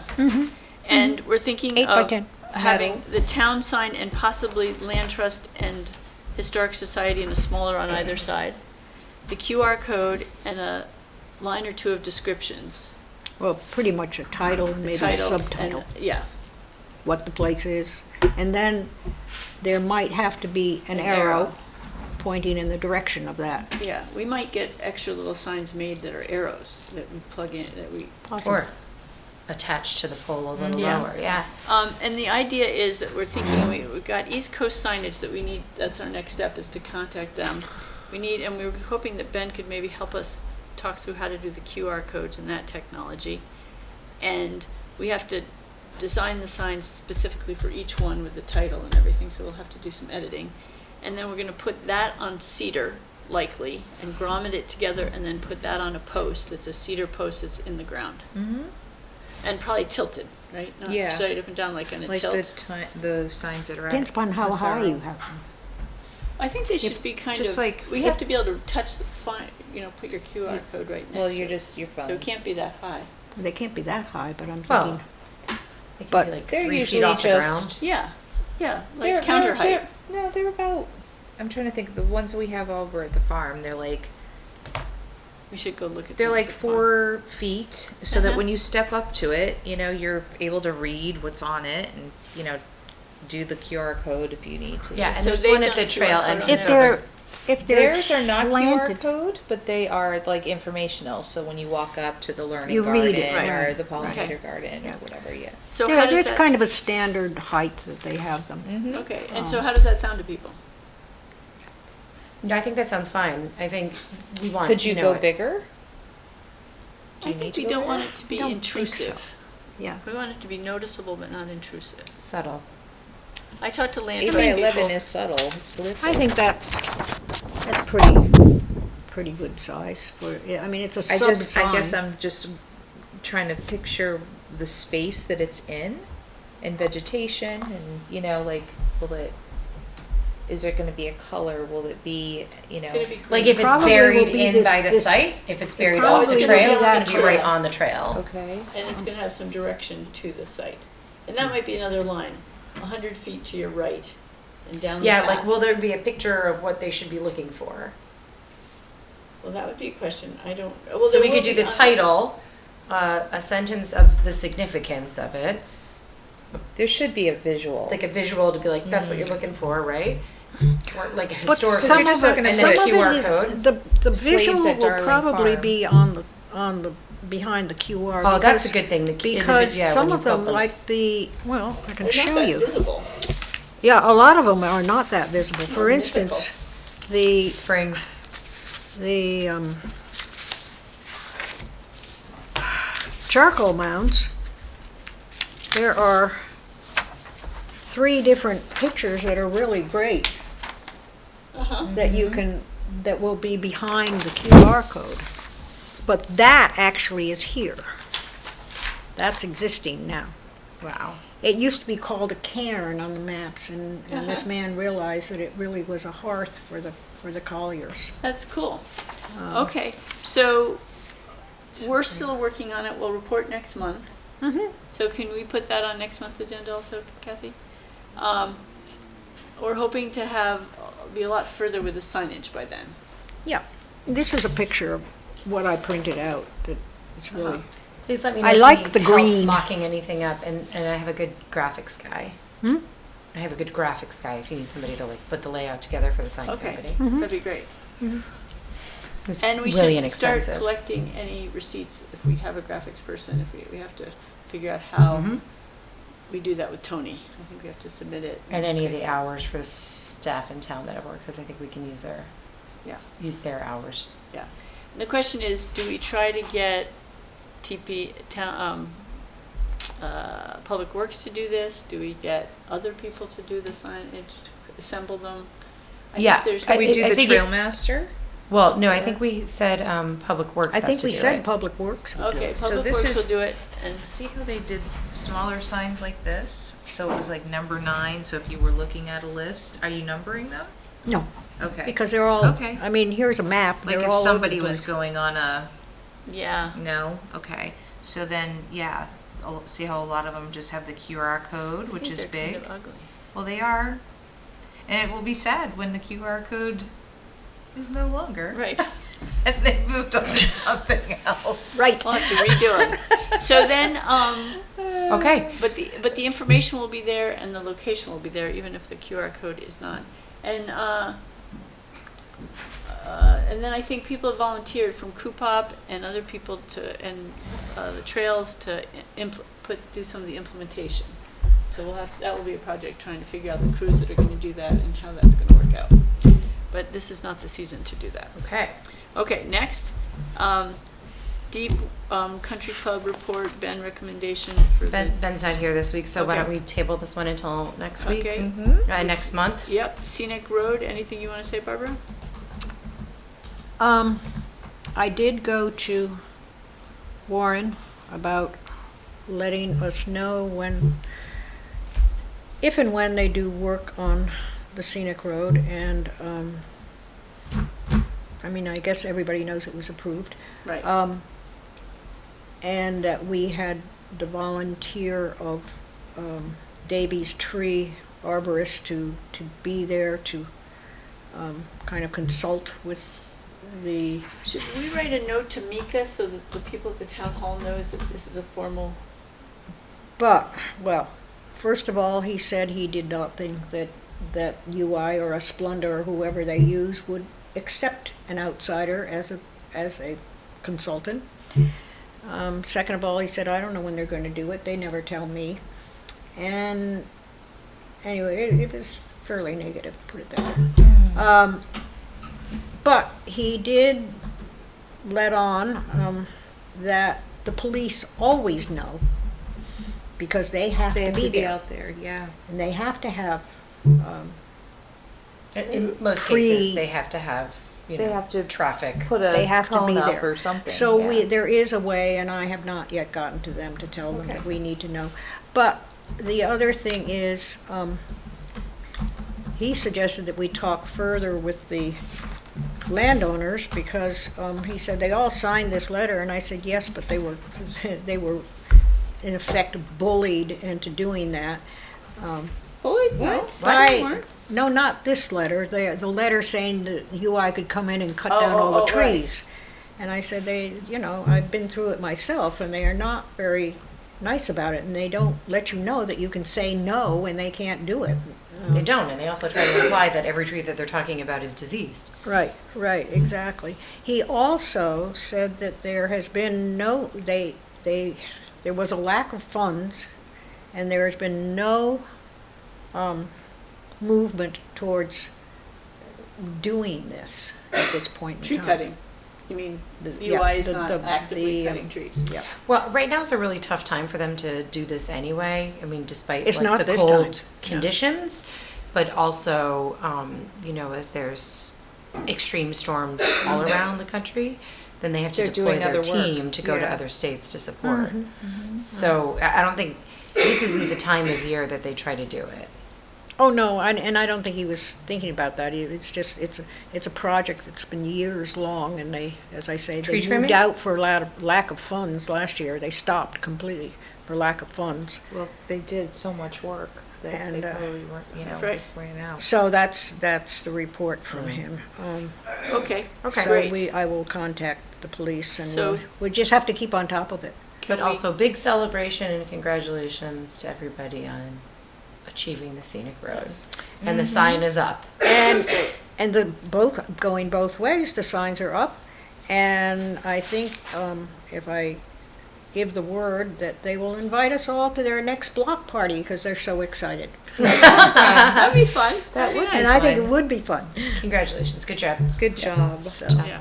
A: And we're thinking
D: 8 by
A: of
D: 10.
A: having the town sign and possibly Land Trust and Historic Society and a smaller on either side. The QR code and a line or two of descriptions.
D: Well, pretty much a title and
A: The
D: maybe a
A: title
D: subtitle,
A: and, yeah,
D: what the place is. And then there might have to be an arrow pointing in the direction of that.
A: yeah. We might get extra little signs made that are arrows that we plug in, that we
D: Possible.
C: Or attached to the pole a little
A: Yeah.
C: lower, yeah.
A: And the idea is that we're thinking, we've got East Coast signage that we need, that's our next step, is to contact them. We need, and we were hoping that Ben could maybe help us talk through how to do the QR codes and that technology. And we have to design the signs specifically for each one with the title and everything, so we'll have to do some editing. And then we're gonna put that on cedar, likely, and grommet it together, and then put that on a post that's a cedar post that's in the ground.
B: Mm-hmm.
A: And probably tilted, right? Not
B: Yeah.
A: straight up and down like on a
B: Like
A: tilt.
B: the signs that are at
D: Depends upon how
B: Massaro.
D: high you have them.
A: I think they should be kind
B: just
A: of,
B: like-
A: we have to be able to touch the put your QR code right next to it.
B: Well, you're just your phone.
A: So it can't be that high.
D: They can't be that high, but I'm
C: Well,
D: thinking,
C: It could
D: But
C: be like
B: they're
C: 3 feet
B: usually
C: off the
B: just-
C: ground.
A: Yeah, yeah,
B: They're-
A: like counter
B: they're-
A: height.
B: No, they're about. I'm trying to think. The ones we have over at the farm, they're like
A: We should go look at
B: they're
A: those
B: like
A: at the farm.
B: 4 feet, so that
A: Uh-huh.
B: when you step up to it, you're able to read what's on it, and do the QR code if you need to.
C: Yeah, and
A: So
C: there's
A: they've
C: one at
A: done
C: the
A: a QR
C: trail
A: code on
C: entrance.
D: if
A: there.
C: over-
D: they're
B: Theirs are not
D: slanted,
B: QR code, but they are like informational. So when you walk up to the learning
D: You
B: garden
D: read it,
B: or
D: right.
B: the pollinator
A: Okay.
B: garden or whatever, yeah.
A: So
D: yeah,
A: how does
D: it's
A: that,
D: kind of a standard height that they have them.
B: Mm-hmm.
A: okay, and so how does that sound to people?
C: No, I think that sounds fine. I think we want.
B: Could you
C: know,
B: go bigger? Do
A: I
B: you need
A: think
B: to
A: we
B: go
A: don't want
B: bigger?
A: it to be
D: I don't think
A: intrusive.
D: so. Yeah.
A: We want it to be noticeable but not intrusive.
C: Subtle.
A: I talked to
B: 8
A: landscape
B: by
A: people.
B: 11 is subtle. It's little.
D: I think that's pretty good size for, yeah, I mean, it's a
B: I
D: sub
B: guess
D: sign.
B: I'm just trying to picture the space that it's in and vegetation and, is there gonna be a color? Will it be,
A: It's gonna be
C: Like
A: green.
C: if it's
D: Probably
C: buried
D: will be
C: in
D: this-
C: by the
D: this-
C: site, if it's buried off the
D: probably will
C: trail,
D: be
C: it's
D: that
C: gonna be right
A: trail.
C: on the trail.
B: Okay.
A: And it's gonna have some direction to the site. And that might be another line, 100 feet to your right and down the
C: Yeah,
A: path.
C: like will there be a picture of what they should be looking for?
A: Well, that would be a question, I don't, well,
C: So
A: there
C: we
A: will
C: could do
A: be
C: the
A: on-
C: title, a sentence of the significance of it,
B: There should be a visual.
C: like a visual to be like, that's what you're looking for, right? Or like a
D: But
C: historical.
D: some
B: you're just
D: of
B: looking
D: it,
B: at
D: some
B: the
D: of it
C: QR
D: is,
C: code.
D: the
B: Slaves
D: visual
B: at
D: will
B: Darling
D: probably
B: Farm.
D: be on the, behind the QR.
C: Oh, that's
D: because-
C: a good thing.
D: Because
C: yeah,
D: some
C: when
D: of
C: you
D: them,
C: put
D: like I can
A: They're not
D: show
A: that
D: you.
A: visible.
D: Yeah, a lot of them are not that visible. For
A: They're
D: instance, the,
C: spring.
D: the, charcoal mounds, there are 3 different pictures that are really great
A: Uh-huh.
D: that you can, that will be behind the QR code. But that actually is here. That's existing now.
C: Wow.
D: It used to be called a cairn on the maps, and this man realized that it really was a hearth for the colliers.
A: That's cool. Okay, so we're still working on it. We'll report next month.
D: Mhm.
A: So can we put that on next month's agenda also, Kathy? We're hoping to be a lot further with the signage by then.
D: Yeah, this is a picture of what I printed out, that it's really,
C: Please let me know.
D: I
C: if you
D: like
C: need
D: the
C: help
D: green.
C: Mocking anything up, and I have a good graphics guy.
D: Hmm?
C: I have a good graphics guy if you need somebody to like put the layout together for the sign
A: Okay,
C: company.
A: that'd be great.
C: It's
A: And we
C: really
A: should start
C: inexpensive.
A: collecting any receipts if we have a graphics person, if we have to figure out how
C: Mhm.
A: we do that with Tony. I think we have to submit it.
C: And any of
A: pay
C: the
A: for it.
C: hours for the staff in town that have worked, because I think we can use their hours.
A: And the question is, do we try to get Public Works to do this? Do we get other people to do the signage, to assemble them? I think
C: Yeah,
A: there's-
B: Can we do
C: I
B: the
C: think
B: Trail Master?
C: Well, no, I think we said Public Works
D: I
C: has
D: think
C: to
D: we
C: do
D: said
C: it.
D: Public Works would do
A: Okay,
D: it.
B: So
A: Public
B: this
A: Works
B: is-
A: will do it, and
B: See how they did smaller signs like this? So it was like number 9, so if you were looking at a list, are you numbering them?
D: No,
B: Okay.
D: because they're all,
B: Okay.
D: I mean, here's a map,
B: Like
D: they're
B: if
D: all over
B: somebody
D: the
B: was
D: place.
B: going on a,
A: yeah,
B: no, okay. So then, yeah, see how a lot of them just have the QR code,
A: I
B: which
A: think
B: is
A: they're kind
B: big?
A: of ugly.
B: Well, they are. And it will be sad when the QR code is no longer.
A: Right.
B: And they moved on to something else.
D: Right.
A: We'll have to redo it. So then,
C: Okay.
A: but the information will be there and the location will be there, even if the QR code is not. And then I think people have volunteered from Coopop and other people the trails to do some of the implementation. So that will be a project trying to figure out the crews that are going to do that and how that's going to work out. But this is not the season to do that.
C: Okay.
A: Okay, next. Deep Country Club report, Ben recommendation for the,
C: Ben's not here this week, so why
A: Okay.
C: don't we table this one until next week?
A: Okay.
C: Next month?
A: yep, Scenic Road, anything you wanna say, Barbara?
D: I did go to Warren about letting us know if and when they do work on the scenic road, and, I mean, I guess everybody knows it was approved.
A: Right,
D: And that we had the volunteer of, Davies Tree Arborist to be there to, kind of consult with the,
A: should we write a note to Mika so that the people at the town hall knows that this is a formal,
D: but, well, first of all, he said he did not think that UI or a Splendor or whoever they use would accept an outsider as a consultant. Second of all, he said, I don't know when they're going to do it. They never tell me. And anyway, it was fairly negative, put it that way. But he did let on that the police always know, because they have
B: They
D: to
B: have
D: be
B: to be
D: there.
B: out there, yeah.
D: And they have to have,
C: In most
D: Pre-
C: cases, they have to have,
E: They have to
C: traffic.
E: put
D: they
E: a
D: have to
E: cone
D: be
E: up
D: there.
E: or something.
D: So
E: yeah.
D: there is a way, and I have not yet gotten to them to tell them that we need to know. But the other thing is, he suggested that we talk further with the landowners, because, he said they all signed this letter, and I said, yes, but they were in effect bullied into doing that.
A: bullied, what?
D: Right. No, not this letter, the letter saying that UI could come in and cut down all the
A: right.
D: trees. And I said, I've been through it myself, and they are not very nice about it, and they don't let you know that you can say no and they can't do it.
C: They don't, and they also try to imply that every tree that they're talking about is diseased.
D: Right, exactly. He also said that there has been there was a lack of funds, and there has been no, movement towards doing this at this point in
A: Tree
D: time.
A: cutting, you mean,
D: Yeah,
A: UI is
D: the-
A: not
D: the-
A: actively
D: the,
A: cutting trees?
D: Yeah.
C: Well, right now is a really tough time for them to do this anyway. I mean, despite
D: It's
C: like
D: not
C: the
D: this
C: cold
D: time.
C: conditions, but also, as there's extreme storms all around the country, then they have to
E: They're
C: deploy
E: doing
C: their
E: other work.
C: team to go to
E: Yeah.
C: other states to support. So I don't think this isn't the time of year that they try to do it.
D: Oh, no, and I don't think he was thinking about that. It's just, it's a project that's been years long, and they, as I say,
C: Tree
D: they
C: trimming?
D: moved out for lack of funds last year. They stopped completely for lack of funds.
E: Well, they did so much work that
D: And,
E: they probably weren't,
A: That's right.
E: ran out.
D: So that's the report from him.
A: Okay,
C: Okay.
D: So
A: great.
D: I will contact the police, and
A: So-
D: we just have to keep on top of it.
A: Can
C: But
A: we-
C: also big celebration and congratulations to everybody on achieving the scenic road. And the sign is up.
D: And, going both ways, the signs are up, and I think, if I give the word, that they will invite us all to their next block party, because they're so excited.
A: That'd be fun.
E: That would be
D: And I think it
E: fun.
D: would be fun,
C: Congratulations, good job.
E: Good job.
D: so.
A: Yeah.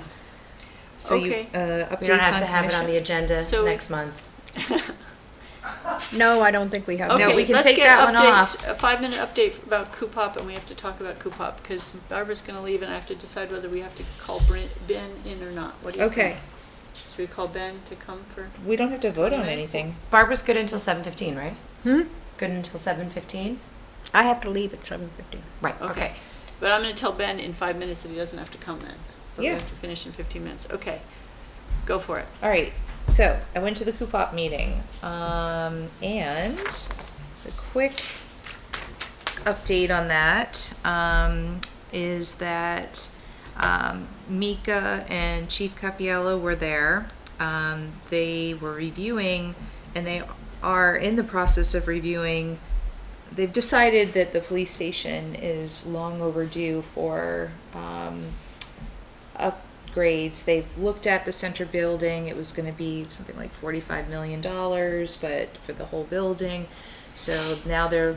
E: So
A: Okay.
E: updates
C: We don't have
E: on
C: to have it on the
E: commission?
C: agenda
A: So-
C: next month.
D: No, I don't think we have.
A: Okay,
E: we can
A: let's
E: take
A: get
E: that one
A: updates, a 5-minute update about Coopop, and we have to talk about Coopop, because Barbara's gonna leave, and I have to decide whether we have to call Ben in or not. What do you
E: Okay,
A: think? Should we call Ben to come for?
E: we don't have to vote on
A: Minutes?
E: anything.
C: Barbara's good until 7:15, right?
D: Hmm?
C: Good until 7:15?
D: I have to leave at 7:15.
C: Right,
A: Okay.
C: okay.
A: But I'm gonna tell Ben in 5 minutes that he doesn't have to come then. But we
E: Yeah.
A: have to finish in 15 minutes. Okay, go for it.
E: All right, so I went to the Coopop meeting, and the quick update on that, is that, Mika and Chief Capiello were there. They were reviewing, and they are in the process of reviewing. They've decided that the police station is long overdue for, upgrades. They've looked at the center building. It was gonna be something like $45 million, but for the whole building. So now they're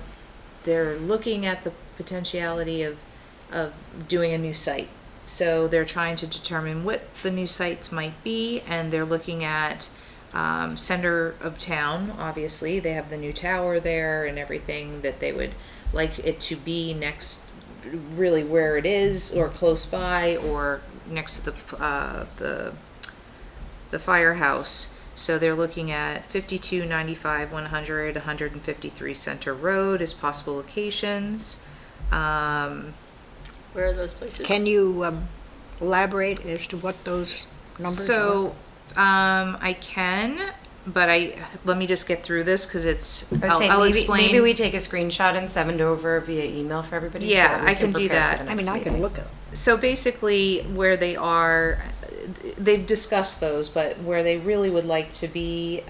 E: looking at the potentiality of doing a new site. So they're trying to determine what the new sites might be, and they're looking at center of town. Obviously, they have the new tower there and everything that they would like it to be next, really where it is, or close by, or next to the firehouse. So they're looking at 52, 95, 100, 153 Center Road as possible locations.
A: Where are those places?
D: Can you elaborate as to what those numbers are?
E: So, I can, but let me just get through this, cause it's,
C: I was saying,
E: I'll
C: maybe,
E: explain.
C: maybe we take a screenshot and send it over via email for everybody. so
E: Yeah,
C: that we
E: I can do
C: prepare
E: that.
C: for the
D: I mean,
C: next
D: I can
C: meeting.
D: look at
E: So basically, where they are, they've discussed those, but where they really would like to be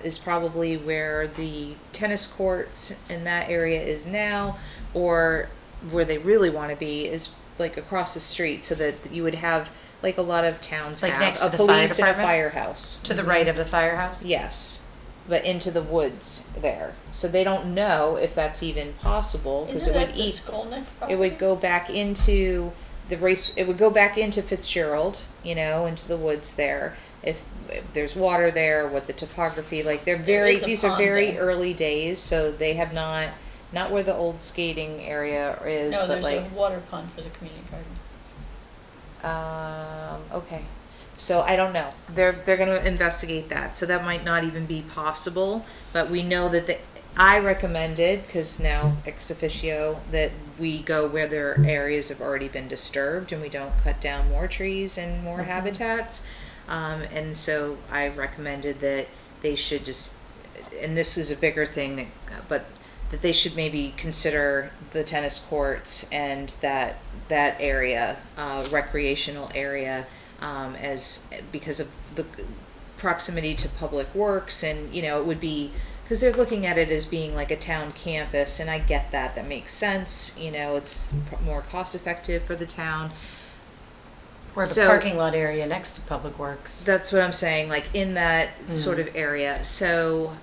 E: is probably where the tennis courts in that area is now, or where they really want to be is like across the street, so that you would have, like a lot of towns
C: Like
E: have,
C: next
E: a
C: to the fire
E: police and a
C: department?
E: firehouse.
C: To the right of the firehouse?
E: Yes, but into the woods there. So they don't know if that's even possible, because it would eat. It would go back into the race. It would go back into Fitzgerald, into the woods there. If there's water there, what the topography like. They're very.
A: is a
E: These are
A: pond
E: very
A: there.
E: early days, so they have not where the old skating area is,
A: No,
E: but
A: there's
E: like.
A: a water pond for the community garden.
E: Okay. So I don't know. They're gonna investigate that. So that might not even be possible. But we know that I recommended, because now ex officio, that we go where their areas have already been disturbed and we don't cut down more trees and more habitats. And so I recommended that they should just, and this is a bigger thing, but that they should maybe consider the tennis courts and that area, recreational area, as because of the proximity to public works, and it would be, because they're looking at it as being like a town campus, and I get that makes sense. It's more cost effective for the town.
C: Or the
E: So-
C: parking lot area next to Public Works.
E: That's what I'm saying, like in that sort of area. So,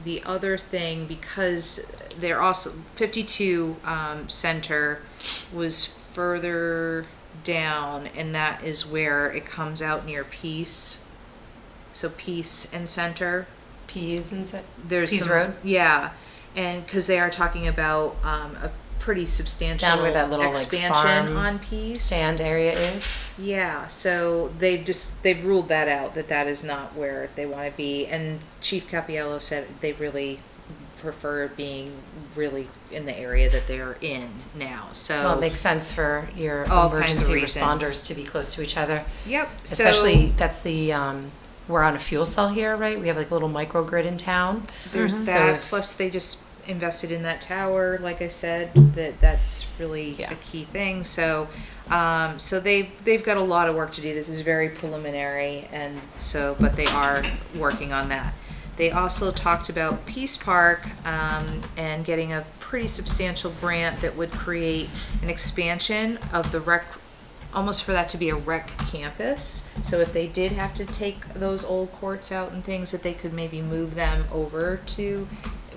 E: the other thing, because they're also 52 Center was further down, and that is where it comes out near Peace. So Peace and Center.
C: Peas and so.
E: There's
C: Pease
E: some-
C: Road?
E: Yeah, and because they are talking about a pretty substantial
C: Down where that little, like,
E: expansion
C: farm
E: on Peace.
C: Sand area is.
E: Yeah, so they've ruled that out, that is not where they want to be. And Chief Capiello said they really prefer being really in the area that they're in now. So
C: Well, it makes sense for your
E: All kinds of
C: emergency
E: reasons.
C: responders to be close to each other.
E: yep.
C: Especially, that's the, we're on a fuel cell here, right? We have like a little microgrid in town.
E: There's
C: So
E: that.
C: if-
E: Plus, they just invested in that tower. Like I said, that's really
C: Yeah.
E: a key thing. So, so they've got a lot of work to do. This is very preliminary, and so, but they are working on that. They also talked about Peace Park, and getting a pretty substantial grant that would create an expansion of the rec, almost for that to be a rec campus. So if they did have to take those old courts out and things, that they could maybe move them over to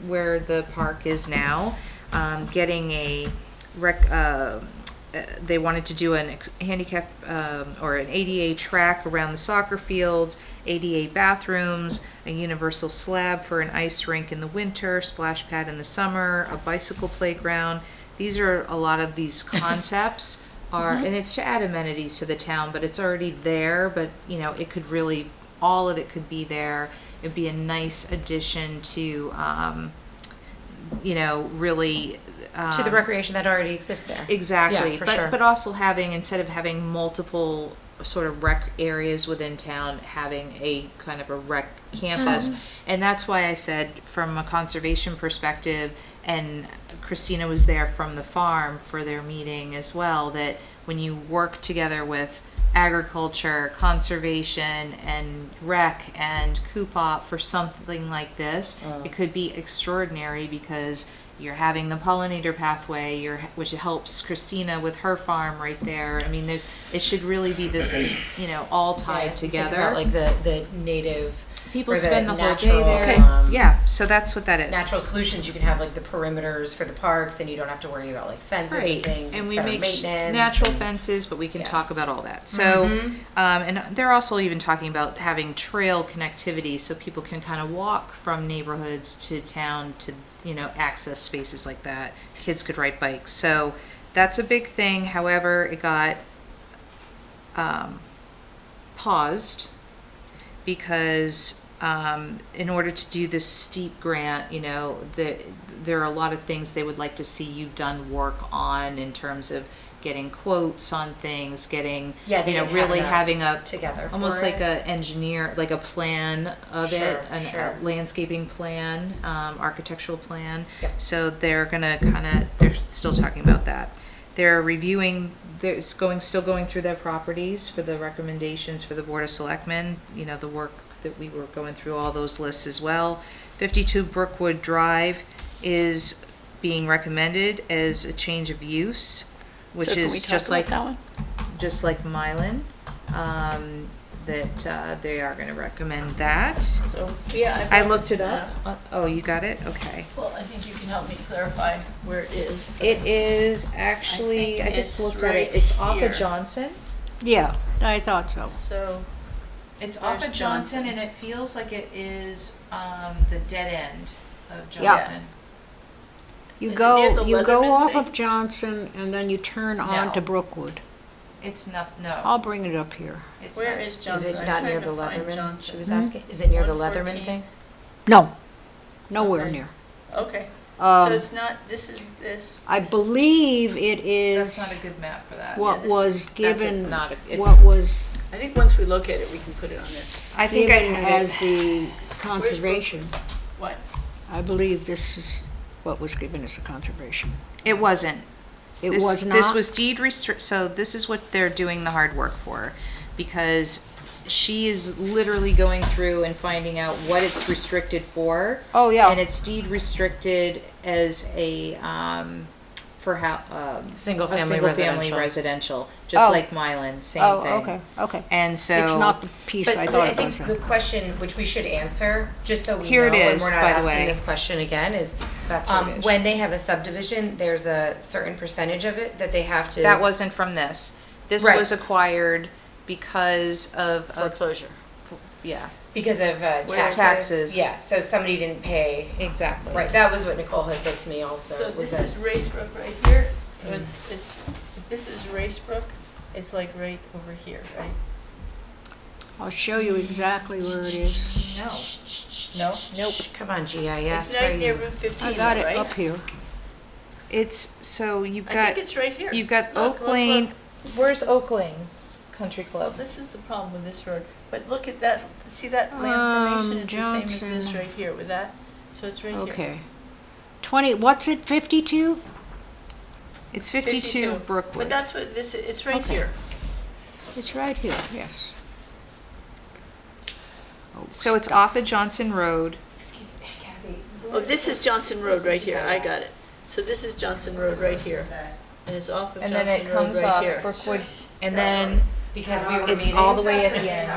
E: where the park is now. Getting a rec, they wanted to do an handicap, or an ADA track around the soccer fields, ADA bathrooms, a universal slab for an ice rink in the winter, splash pad in the summer, a bicycle playground. These are a lot of these concepts are, and it's to add amenities to the town, but it's already there, but it could really, all of it could be there. It'd be a nice addition to, really.
C: To the recreation that already exists there.
E: Exactly,
C: Yeah, for
E: but
C: sure.
E: but also having, instead of having multiple sort of rec areas within town, having a kind of a rec campus. And that's why I said, from a conservation perspective, and Christina was there from the farm for their meeting as well, that when you work together with agriculture, conservation, and rec and Coopop for something like this, it could be extraordinary, because you're having the pollinator pathway, which helps Christina with her farm right there. I mean, it should really be this, all
C: Yeah,
E: tied
C: you think
E: together.
C: about, like the native
B: People
C: or
B: spend the whole day
C: natural,
B: there.
A: Okay.
B: Yeah, so that's what that is.
C: Natural solutions, you can have like the perimeters for the parks and you don't have to worry about like fences and
B: Right,
C: things.
B: and
C: It's
B: we
C: better
B: make
C: maintenance.
B: natural
C: and-
B: fences, but we can
C: Yeah.
B: talk about all that. So, and they're also even talking about having trail connectivity so people can kind of walk from neighborhoods to town to, access spaces like that. Kids could ride bikes. So that's a big thing. However, it got paused because in order to do this steep grant, there are a lot of things they would like to see you done work on in terms of getting quotes on things, getting,
C: Yeah, they didn't have
B: really
C: enough
B: having a,
C: together
B: almost
C: for
B: like
C: it.
B: a engineer, like a plan of
C: Sure,
B: it,
C: sure.
B: a landscaping plan, architectural plan.
C: Yep.
B: So they're they're still talking about that. They're reviewing, still going through their properties for the recommendations for the Board of Selectmen, the work that we were going through all those lists as well. 52 Brookwood Drive is being recommended as a change of use, which
A: So can we
B: is
A: talk
B: just
A: about
B: like,
A: that one?
B: just like Mylan, that they are gonna recommend that.
A: So, yeah.
B: I looked it up. Oh, you got it? Okay.
A: Well, I think you can help me clarify where it is.
B: It is actually,
A: I
B: I
A: think
B: just
A: it's
B: looked at it,
A: right
B: it's off
A: here.
B: of Johnson.
D: Yeah, I thought so.
A: So,
B: It's
A: Where's
B: off of Johnson
A: Johnson?
B: and it feels like it is, the dead end of
D: Yeah.
B: Johnson.
D: You
A: Is it near the
D: go
A: Leatherman
D: off
A: thing?
D: of Johnson and then you turn on to
B: No.
D: Brookwood.
B: It's not,
D: I'll
B: no.
D: bring it up here.
B: It's
A: where is
C: Is
A: Johnson?
C: it
A: I'm
C: not
A: trying
C: near
A: to
C: the
A: find
C: Leatherman?
A: Johnson.
C: She was asking. Is it near the Leatherman
A: 114?
C: thing?
D: No, nowhere
A: Okay.
D: near.
A: Okay, so
D: Um,
A: it's not, this is this.
D: I believe it
B: That's not a
D: is
B: good map for that.
D: what
A: this
D: was
A: is-
B: That's
D: given,
B: not a- it's-
D: what was
A: I think once we locate it, we can put it on there.
B: I think I
D: given
B: had
D: as
B: it.
D: the conservation.
A: What?
D: I believe this is what was given as a conservation.
B: It wasn't.
D: It
B: This-
D: was not?
B: This was deed so this is what they're doing the hard work for, because she is literally going through and finding out what it's restricted for.
D: Oh, yeah.
B: And it's deed restricted as a, for how,
C: Single
B: a
C: family
B: single family
C: residential.
B: residential, just
D: Oh.
B: like Mylan, same
D: Oh,
B: thing.
D: okay.
B: And so.
D: It's not the piece
C: But
D: I
C: but
D: thought
C: I
D: it
C: think
D: was.
C: the question, which we should answer, just so we
B: Here
C: know,
B: it
C: and
B: is,
C: we're not
B: by the
C: asking
B: way.
C: this question again, is
B: That's what it is.
C: when they have a subdivision, there's a certain percentage of it that they have to.
B: That wasn't from this. This
C: Right.
B: was acquired because of,
A: Foreclosure.
B: yeah,
C: Because of taxes.
B: Taxes.
C: Yeah, so somebody didn't pay.
B: exactly.
C: Right, that was what Nicole had said to me also.
A: So
C: was
A: this
C: that-
A: is Racebrook right here, so it's, if this is Racebrook, it's like right over here, right?
D: I'll show you exactly where it is.
B: No.
C: Nope. Come on, GIS.
A: It's
C: where are
A: right near
C: you?
A: Route 15,
D: I got it
A: right?
D: up here.
B: It's, so you've
A: I
B: got,
A: think it's right here.
B: you've got
A: Look,
B: Oak
A: look,
B: Lane,
A: look.
B: where's Oak Lane Country Club?
A: This is the problem with this road, but look at that, see that land formation, it's the same as this
D: Johnson.
A: right here with that, so it's right here.
D: Okay. 20, what's it, 52?
B: It's 52
A: But
B: Brookwood.
A: that's what this, it's right
D: Okay.
A: here.
D: It's right here, yes. Oh,
B: So it's
D: stop.
B: off of Johnson Road.
C: Excuse me, Kathy.
A: Oh, this is Johnson Road right here, I got it. So this is Johnson Road right here, and it's off of
B: And then it
A: Johnson Road
B: comes
A: right
B: off
A: here.
B: Brookwood, and then
C: Because we were
B: it's
C: meeting.
B: all the way at the end.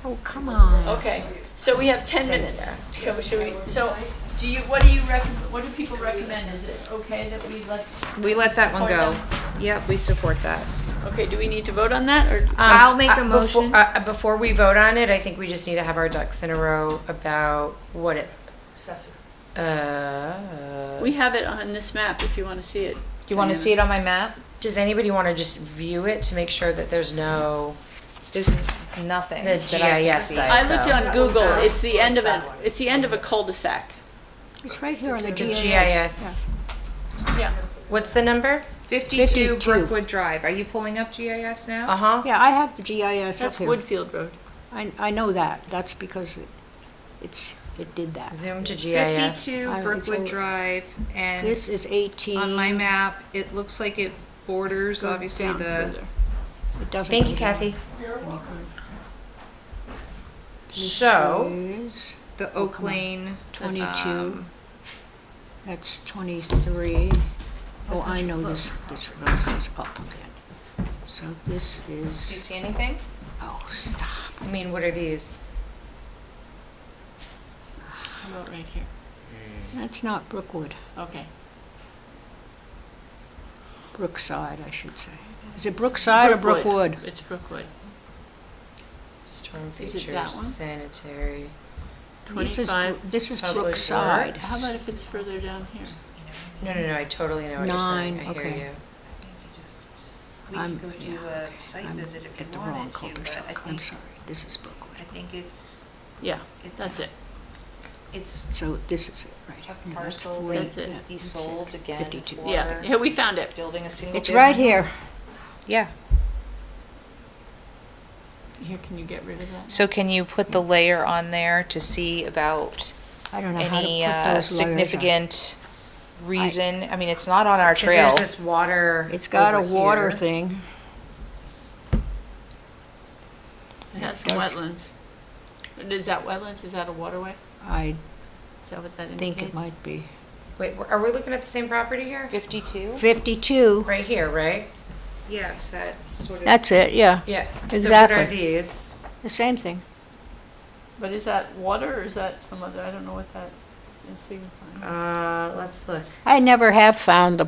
D: Oh, come on.
A: Okay, so we have 10 minutes. Should we, so, do you, what do you what do people recommend? Is it okay that we let?
B: We let that one
A: support
B: go.
A: them?
B: Yep, we support that.
A: Okay, do we need to vote on that, or?
B: I'll make a motion.
C: Before we vote on it, I think we just need to have our ducks in a row about what it.
A: We have it on this map if you want to see it.
B: Do you want to see it on my map?
C: Does anybody want to just view it to make sure that there's no?
B: There's nothing
C: The
B: that I can
C: GIS
B: see.
C: site.
A: I looked on Google, it's the end of a cul-de-sac.
D: It's right here on the
C: The
D: GIS.
C: GIS.
A: Yeah.
C: What's the number?
B: 52
D: 52.
B: Brookwood Drive. Are you pulling up GIS now?
C: Uh huh.
D: Yeah, I have the GIS up
A: That's
D: here.
A: Woodfield Road.
D: I know that. That's because it did that.
C: Zoom to GIS.
B: 52
D: It's
B: Brookwood
D: all-
B: Drive, and
D: This is 18.
B: on my map, it looks like it borders,
A: Go
B: obviously,
A: down
B: the,
A: further.
D: It doesn't
C: Thank
D: go
C: you,
D: down.
C: Kathy.
D: This
C: So-
D: is
B: the Oak Lane.
D: 22.
B: um,
D: That's 23. Oh, I know this road goes up again. So this
B: Do you
D: is,
B: see anything?
D: oh, stop.
C: I mean, what are these?
A: How about right here?
D: That's not Brookwood,
A: Okay.
D: Brookside, I should say. Is it Brookside or Brookwood?
A: It's Brookwood.
C: Storm
A: Is it
C: features,
A: that one?
C: sanitary.
D: This is
A: 25.
D: This is
C: Public
D: Brookside.
C: Works.
A: How about if it's further down here?
C: No, I totally know what you're saying.
D: Nine,
C: I hear
D: okay.
C: you.
B: We
D: I'm-
B: can go do
D: yeah,
B: a
D: okay.
B: site
D: I'm
B: visit if
D: at the
B: you
D: wrong
B: wanted to, but I
D: cul-de-sac. I'm
B: think,
D: sorry, this is Brookwood.
B: I think it's,
A: Yeah, that's it.
B: it's
D: So this is it, right?
B: a
D: Yeah, that's
B: parcel
D: 40,
A: That's it.
B: that
D: yeah,
B: he
D: that's it.
B: sold again
D: 52.
B: for
A: Yeah, we found it.
B: building a single
D: It's right
B: family.
D: here.
B: Yeah.
A: Here, can you get rid of that?
B: So can you put the layer on there to see about
D: I don't know how to
B: any
D: put those layers on.
B: significant reason? I mean, it's not on our
C: 'Cause
B: trail.
C: There's this water.
D: It's got a
C: over
D: water
C: here.
D: thing.
A: It has some
D: does.
A: wetlands. Is that wetlands? Is that a waterway?
D: I
A: Is that what that indicates?
D: think it might be.
C: Wait, are we looking at the same property here?
B: 52?
D: 52,
C: Right here, right?
B: Yeah, it's that sort of.
D: that's it, yeah,
C: Yeah. So what
D: Exactly.
C: are these?
D: the same thing.
A: But is that water or is that some other, I don't know what that is signifying.
C: Let's look.
D: I never have found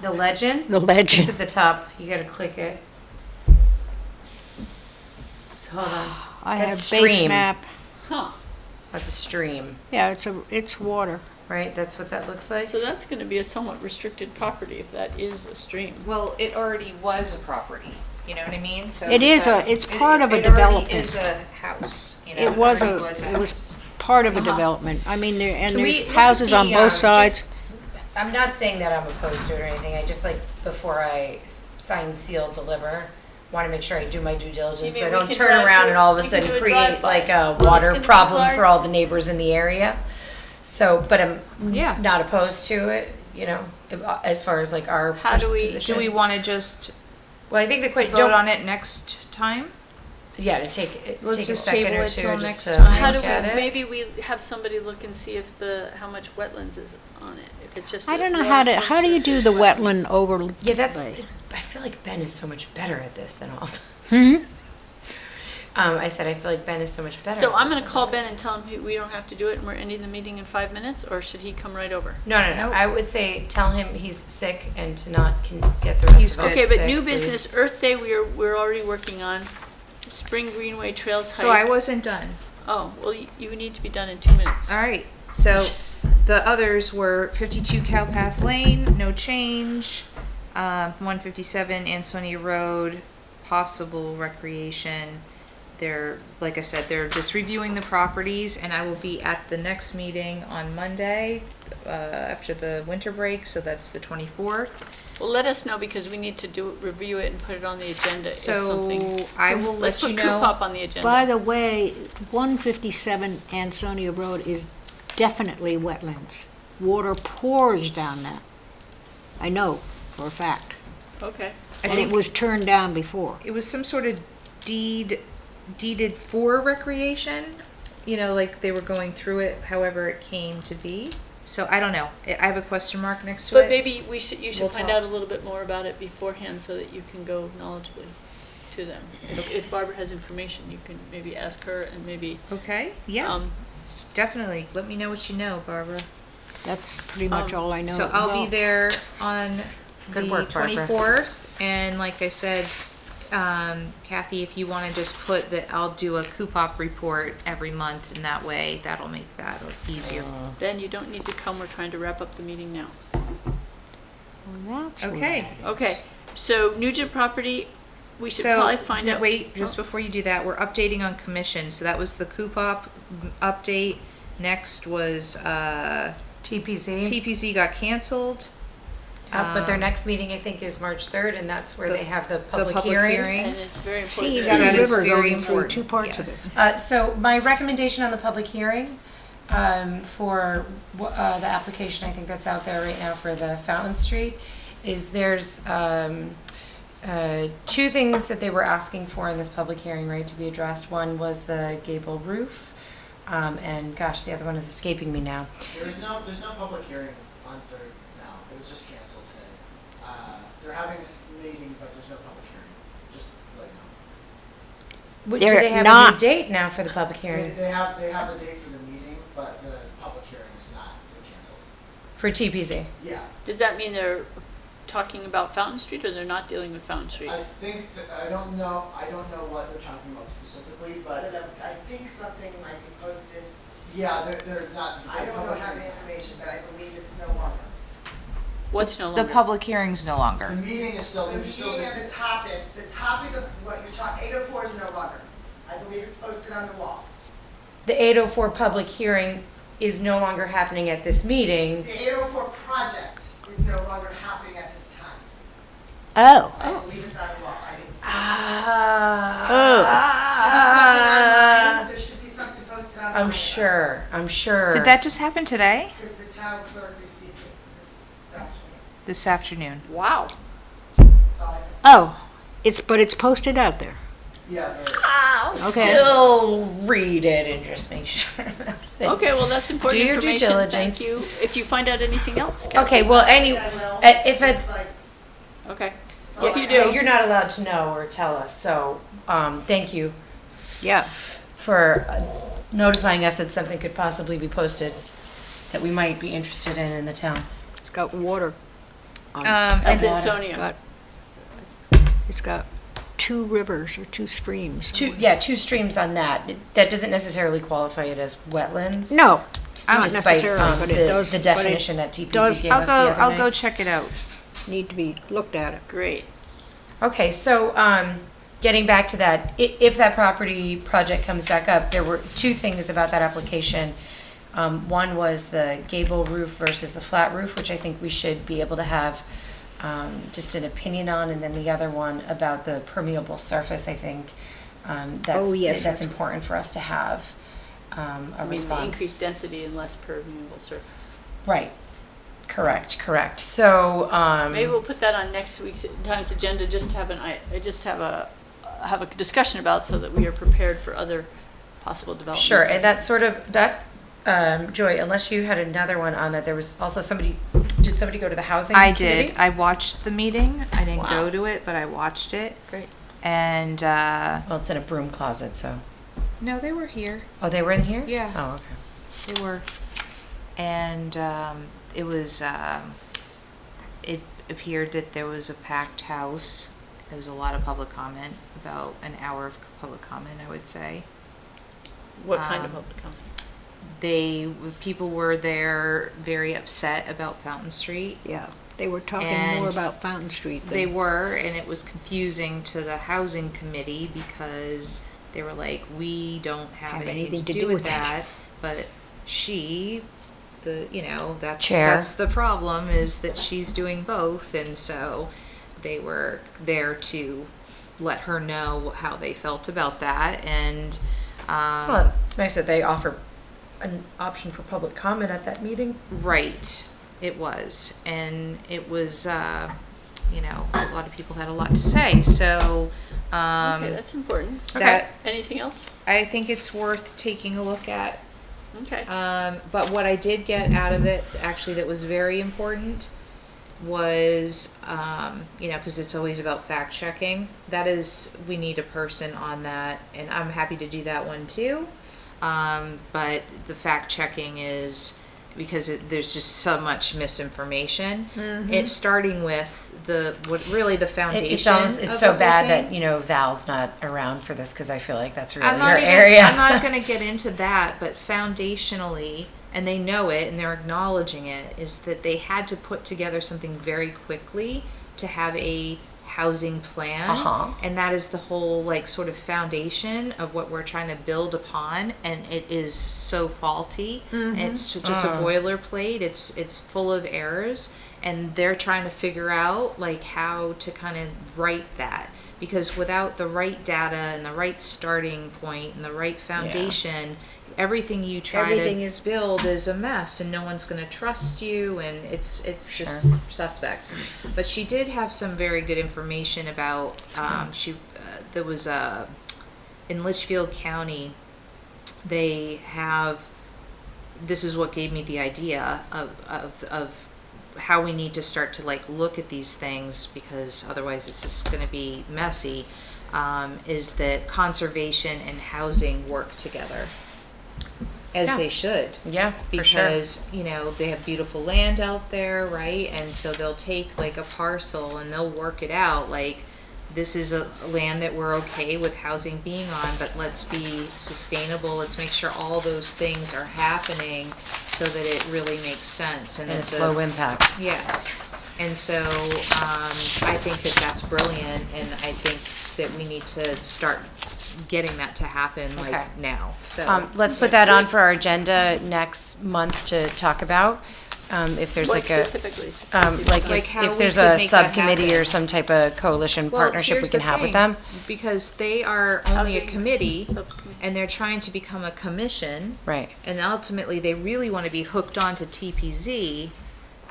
C: The legend?
D: the
C: It's
D: legend.
C: at the top. You gotta click it. Hold on.
D: I have
C: That's
D: base
C: stream.
D: map.
A: Huh,
C: That's a stream,
D: Yeah, it's water.
C: right? That's what that looks like?
A: so that's gonna be a somewhat restricted property if that is a stream.
B: Well, it already was a property, you know what I mean? So
D: It is
B: that-
D: it's part of a
B: It already
D: development.
B: is a house, you know?
D: It was
B: already
D: it was
B: house.
D: part of a
A: Uh-huh.
D: development. I mean, and
C: Can we
D: there's
C: look at
D: houses on
C: the,
D: both sides.
C: I'm not saying that I'm opposed to it or anything. I just like, before I sign, seal, deliver, want to make sure I do my due diligence so I
A: mean we
C: don't
A: can
C: turn
A: drive
C: around
A: through-
C: and all of a
A: we can
C: sudden
A: do a
C: create
A: drive-by.
C: like a
A: Well, it's
C: water
A: gonna be
C: problem
A: hard
C: for all
A: to-
C: the neighbors in the area. So, but I'm
B: Yeah.
C: not opposed to it, you know, as far as like our
A: How do we-
C: position.
B: Do we want to just
C: Well, I think the quick
B: vote on it next time?
C: Yeah, to take
B: Let's
C: take a
B: just
C: second
B: table
C: or
B: it
C: two
B: till
C: just
B: next
C: to
B: time.
A: How do
C: look at
A: we,
C: it.
A: maybe we have somebody look and see if how much wetlands is on it, if it's just.
D: I
A: a
D: don't know
A: water
D: how do you do
A: feature,
D: the
A: wetlands.
D: wetland overlay?
C: Yeah, that's. I feel like Ben is so much better at this than all of us.
D: Mhm.
C: I said I feel like Ben is so much better.
A: So
C: at
A: I'm
C: this
A: gonna
C: than
A: call
C: I am.
A: Ben and tell him we don't have to do it and we're ending the meeting in 5 minutes, or should he come right over?
C: No.
B: Nope.
C: I would say tell him he's sick and to not get the rest
B: He's
C: of us
A: Okay, but
C: sick,
A: new
C: please.
A: business, Earth Day, we're already working on. Spring Greenway Trails
B: So I
A: hike.
B: wasn't done.
A: Oh, well, you need to be done in 2 minutes.
B: All right, so the others were 52 Cowpath Lane, no change. 157 Ansonia Road, possible recreation. They're, like I said, they're just reviewing the properties, and I will be at the next meeting on Monday, after the winter break, so that's the 24th.
A: Well, let us know because we need to review it and put it on the agenda if
B: So
A: something.
B: I will
A: Let's
B: let you
A: put
B: know.
A: Coop on the agenda.
D: By the way, 157 Ansonia Road is definitely wetlands. Water pours down that. I know for a fact.
A: Okay.
B: I
D: And it
B: think
D: was turned down before.
B: it was some sort of deeded for recreation. You know, like they were going through it however it came to be. So I don't know. I have a question mark next to
A: But
B: it.
A: maybe you should
B: We'll
A: find
B: talk.
A: out a little bit more about it beforehand so that you can go knowledgeably to them. If Barbara has information, you can maybe ask her and maybe,
B: Okay, yeah, definitely. Let me know what you know, Barbara.
D: That's pretty much all I know.
B: So I'll be
D: Well,
B: there on
C: Good
B: the
C: work, Barbara.
B: 24th. And like I said, Kathy, if you want to just put that I'll do a Coupop report every month, and that way that'll make that easier.
A: Ben, you don't need to come, we're trying to wrap up the meeting now.
D: well, that's what
B: Okay.
A: Okay, so Nugent property, we should
B: So,
A: probably find out.
B: wait, just
A: Oh,
B: before you do that, we're updating on commission. So that was the Coupop update. Next was,
C: TPC.
B: TPC got canceled.
C: But their next meeting I think is March 3rd, and that's where
B: The-
C: they have the
B: The
C: public hearing.
A: And it's very
D: See, you
A: important.
D: got a
B: That is
D: river
B: very
D: going through
B: important,
D: two parts of
B: yes.
D: it.
C: So my recommendation on the public hearing for the application, I think that's out there right now for the Fountain Street, is there's two things that they were asking for in this public hearing, right, to be addressed. One was the gable roof, and gosh, the other one is escaping me now.
F: There's no public hearing on third now. It was just canceled today. They're having this meeting, but there's no public hearing. Just let you know.
C: Do
D: They're
C: they have a
D: not-
C: new date now for the public hearing?
F: They have a date for the meeting. but the public hearing's not been canceled.
C: For TPZ.
F: Yeah,
A: Does that mean they're talking about Fountain Street, or they're not dealing with Fountain Street?
F: I think that, I don't know what they're talking about specifically,
G: I don't
F: but
G: know, I think something might be posted.
F: yeah, they're not.
G: I don't know how the information, but I believe it's no longer.
A: What's no
B: The
A: longer?
B: public hearing's no
F: The
B: longer.
F: meeting is still,
G: The
F: there's still.
G: meeting and the topic of what you're talking, 804 is no longer. I believe it's posted on the wall.
C: The 804 public hearing is no longer happening at this meeting.
G: The 804 project is no longer happening at this time.
D: Oh.
G: I believe it's on the wall, I didn't see it. There should be something posted on the wall.
C: I'm sure.
B: Did that just happen today?
G: Because the town clerk received it this afternoon.
B: This afternoon?
A: Wow.
G: That's all I know.
D: Oh, but it's posted out there.
F: Yeah,
C: I'll
D: Okay.
C: still read it and just make sure.
A: Okay, well, that's important
C: Do your due
A: information.
C: diligence.
A: Thank you. If you find out anything else, Kathy.
C: Okay, well,
G: I will.
C: if
G: It's
C: it's,
G: like,
A: Okay.
G: all
A: If you
G: I
A: do.
G: know.
C: you're not allowed to know or tell us, so, thank you
D: Yeah.
C: for notifying us that something could possibly be posted that we might be interested in the town.
D: It's got water.
A: As in
D: Water.
A: Sonia.
D: It's got 2 rivers or 2 streams.
C: Two streams on that. That doesn't necessarily qualify it as wetlands.
D: No, not
C: Despite,
D: necessarily, but it does.
C: the
D: but
C: definition that TPC
D: does-
C: gave us the other
B: I'll go
C: night.
B: check it out.
D: it need to be looked at.
A: Great.
C: Okay, so, getting back to that, if that property project comes back up, there were 2 things about that application. One was the gable roof versus the flat roof, which I think we should be able to have, just an opinion on, and then the other one about the permeable surface, I think,
D: Oh, yes,
C: that's
D: that's-
C: important for us to have, a
A: I mean, the
C: response.
A: increased density and less permeable surface.
C: Right, correct, so,
A: Maybe we'll put that on next week's times agenda, just have have a discussion about, so that we are prepared for other possible developments.
C: sure, and that's sort of, Joy, unless you had another one on that, there was also did somebody go to the housing
B: I
C: committee?
B: did. I watched the meeting. I didn't
A: Wow.
B: go to it, but I watched it.
A: Great.
B: And,
C: Well, it's in a broom closet, so.
B: no, they were here.
C: Oh, they were in here?
B: Yeah.
C: Oh, okay.
B: They were. And it was, it appeared that there was a packed house. There was a lot of public comment, about an hour of public comment, I would say.
A: What kind of
B: Um,
A: public comment?
B: People were there very upset about Fountain Street.
D: Yeah, they were talking more
B: And
D: about Fountain Street.
B: They were, and it was confusing to the housing committee because they were like, we don't have anything to do with that. But that's
C: Chair.
B: that's the problem, is that she's doing both, and so they were there to let her know how they felt about that, and
C: Well, it's nice that they offer an option for public comment at that meeting.
B: right, it was, and it was, a lot of people had a lot to say, so,
A: Okay, that's important.
B: that,
A: Anything else?
B: I think it's worth taking a look at.
A: Okay.
B: But what I did get out of it, actually, that was very important, was, because it's always about fact checking. That is, we need a person on that, and I'm happy to do that one too. But the fact checking is because there's just so much misinformation. It's starting with the foundation.
C: It's so bad that, Val's not around for this, because I feel like that's really
B: I'm
C: her
B: not
C: area.
B: I'm not going to get into that, but foundationally, and they know it and they're acknowledging it, is that they had to put together something very quickly to have a housing plan.
C: Uh-huh.
B: And that is the whole sort of foundation of what we're trying to build upon, and it is so faulty. It's just a boilerplate. It's full of errors, and they're trying to figure out how to kind of write that, because without the right data and the right starting point and the right foundation, everything you try
D: Everything
B: to
D: is-
B: build is a mess, and no one's going to trust you, and it's just suspect. But she did have some very good information about there was in Litchfield County, they have, this is what gave me the idea of how we need to start to look at these things, because otherwise it's just going to be messy, is that conservation and housing work together.
E: as
C: Yeah.
E: they should.
C: Yeah, for sure.
E: Because, you know, they have beautiful land out there, right? And so they'll take like a parcel and they'll work it out, like, this is a land that we're okay with housing being on, but let's be sustainable, let's make sure all those things are happening so that it really makes sense and
C: And
E: that
C: it's
E: the.
C: low impact.
E: Yes, and so, I think that that's brilliant, and I think that we need to start getting that to happen
C: Okay.
E: like now, so.
C: Let's put that on for our agenda next month to talk about. If there's
A: What
C: like a,
A: specifically?
C: like
E: Like how
C: if
E: we
C: there's
E: could
C: a
E: make that
C: subcommittee or
E: happen.
C: some type of coalition
E: Well,
C: partnership we
E: here's
C: can
E: the
C: have with
E: thing,
C: them.
E: Because they are only a
A: Housing
E: committee,
A: subcommittee.
E: and they're trying to become a commission,
C: Right.
E: and ultimately they really want to be hooked on to TPZ.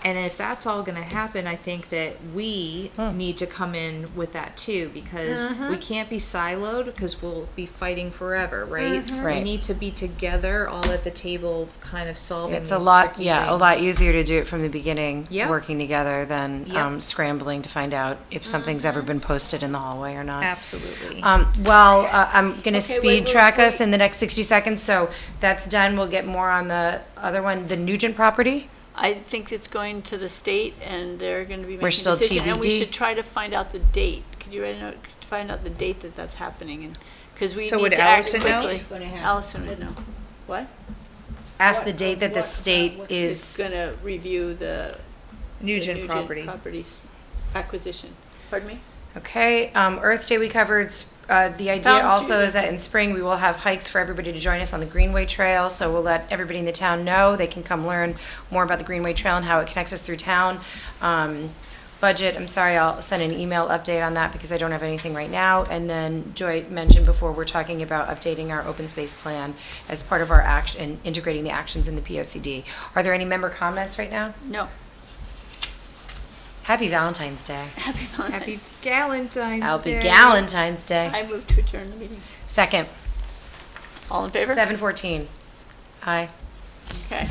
E: And if that's all gonna happen, I think that we need to come in with that too, because we can't be siloed, because we'll be fighting forever, right? We
C: Right.
E: need to be together, all at the table, kind of solving
C: It's
E: these
C: a lot,
E: tricky
C: yeah, a lot
E: things.
C: easier to do it from the beginning,
E: Yep.
C: working together than
E: Yep.
C: scrambling to find out if something's ever been posted in the hallway or not.
E: Absolutely.
C: Well, I'm gonna
A: Okay,
C: speed
A: wait,
C: track
A: wait.
C: us in the next 60 seconds, so that's done. We'll get more on the other one, the Nugent property.
A: I think it's going to the state and they're gonna be making
C: We're
A: a
C: still
A: decision. And we
C: TBD?
A: should try to find out the date. Could you write a note, find out the date that that's happening and, cause we
E: So
A: need
E: would
A: to act
E: Allison know?
A: quickly.
D: It's gonna happen.
A: Allison would know. What?
C: Ask the date that the state
A: It's
C: is,
A: gonna review the
E: Nugent property.
A: properties acquisition. Pardon me?
C: okay, Earth Day we covered. The idea
A: Fountain
C: also
A: Street.
C: is that in spring, we will have hikes for everybody to join us on the Greenway Trail, so we'll let everybody in the town know. They can come learn more about the Greenway Trail and how it connects us through town. Budget, I'm sorry, I'll send an email update on that because I don't have anything right now. And then Joy mentioned before, we're talking about updating our open space plan as part of our action, and integrating the actions in the POCD. Are there any member comments right now?
A: No.
C: Happy Valentine's Day.
A: Happy Valentine's.
E: Happy Galentine's
C: I'll be
E: Day.
C: Galentine's Day.
A: I move to adjourn the meeting.
C: Second,
A: All in favor?
C: 7:14. Aye.
A: Okay.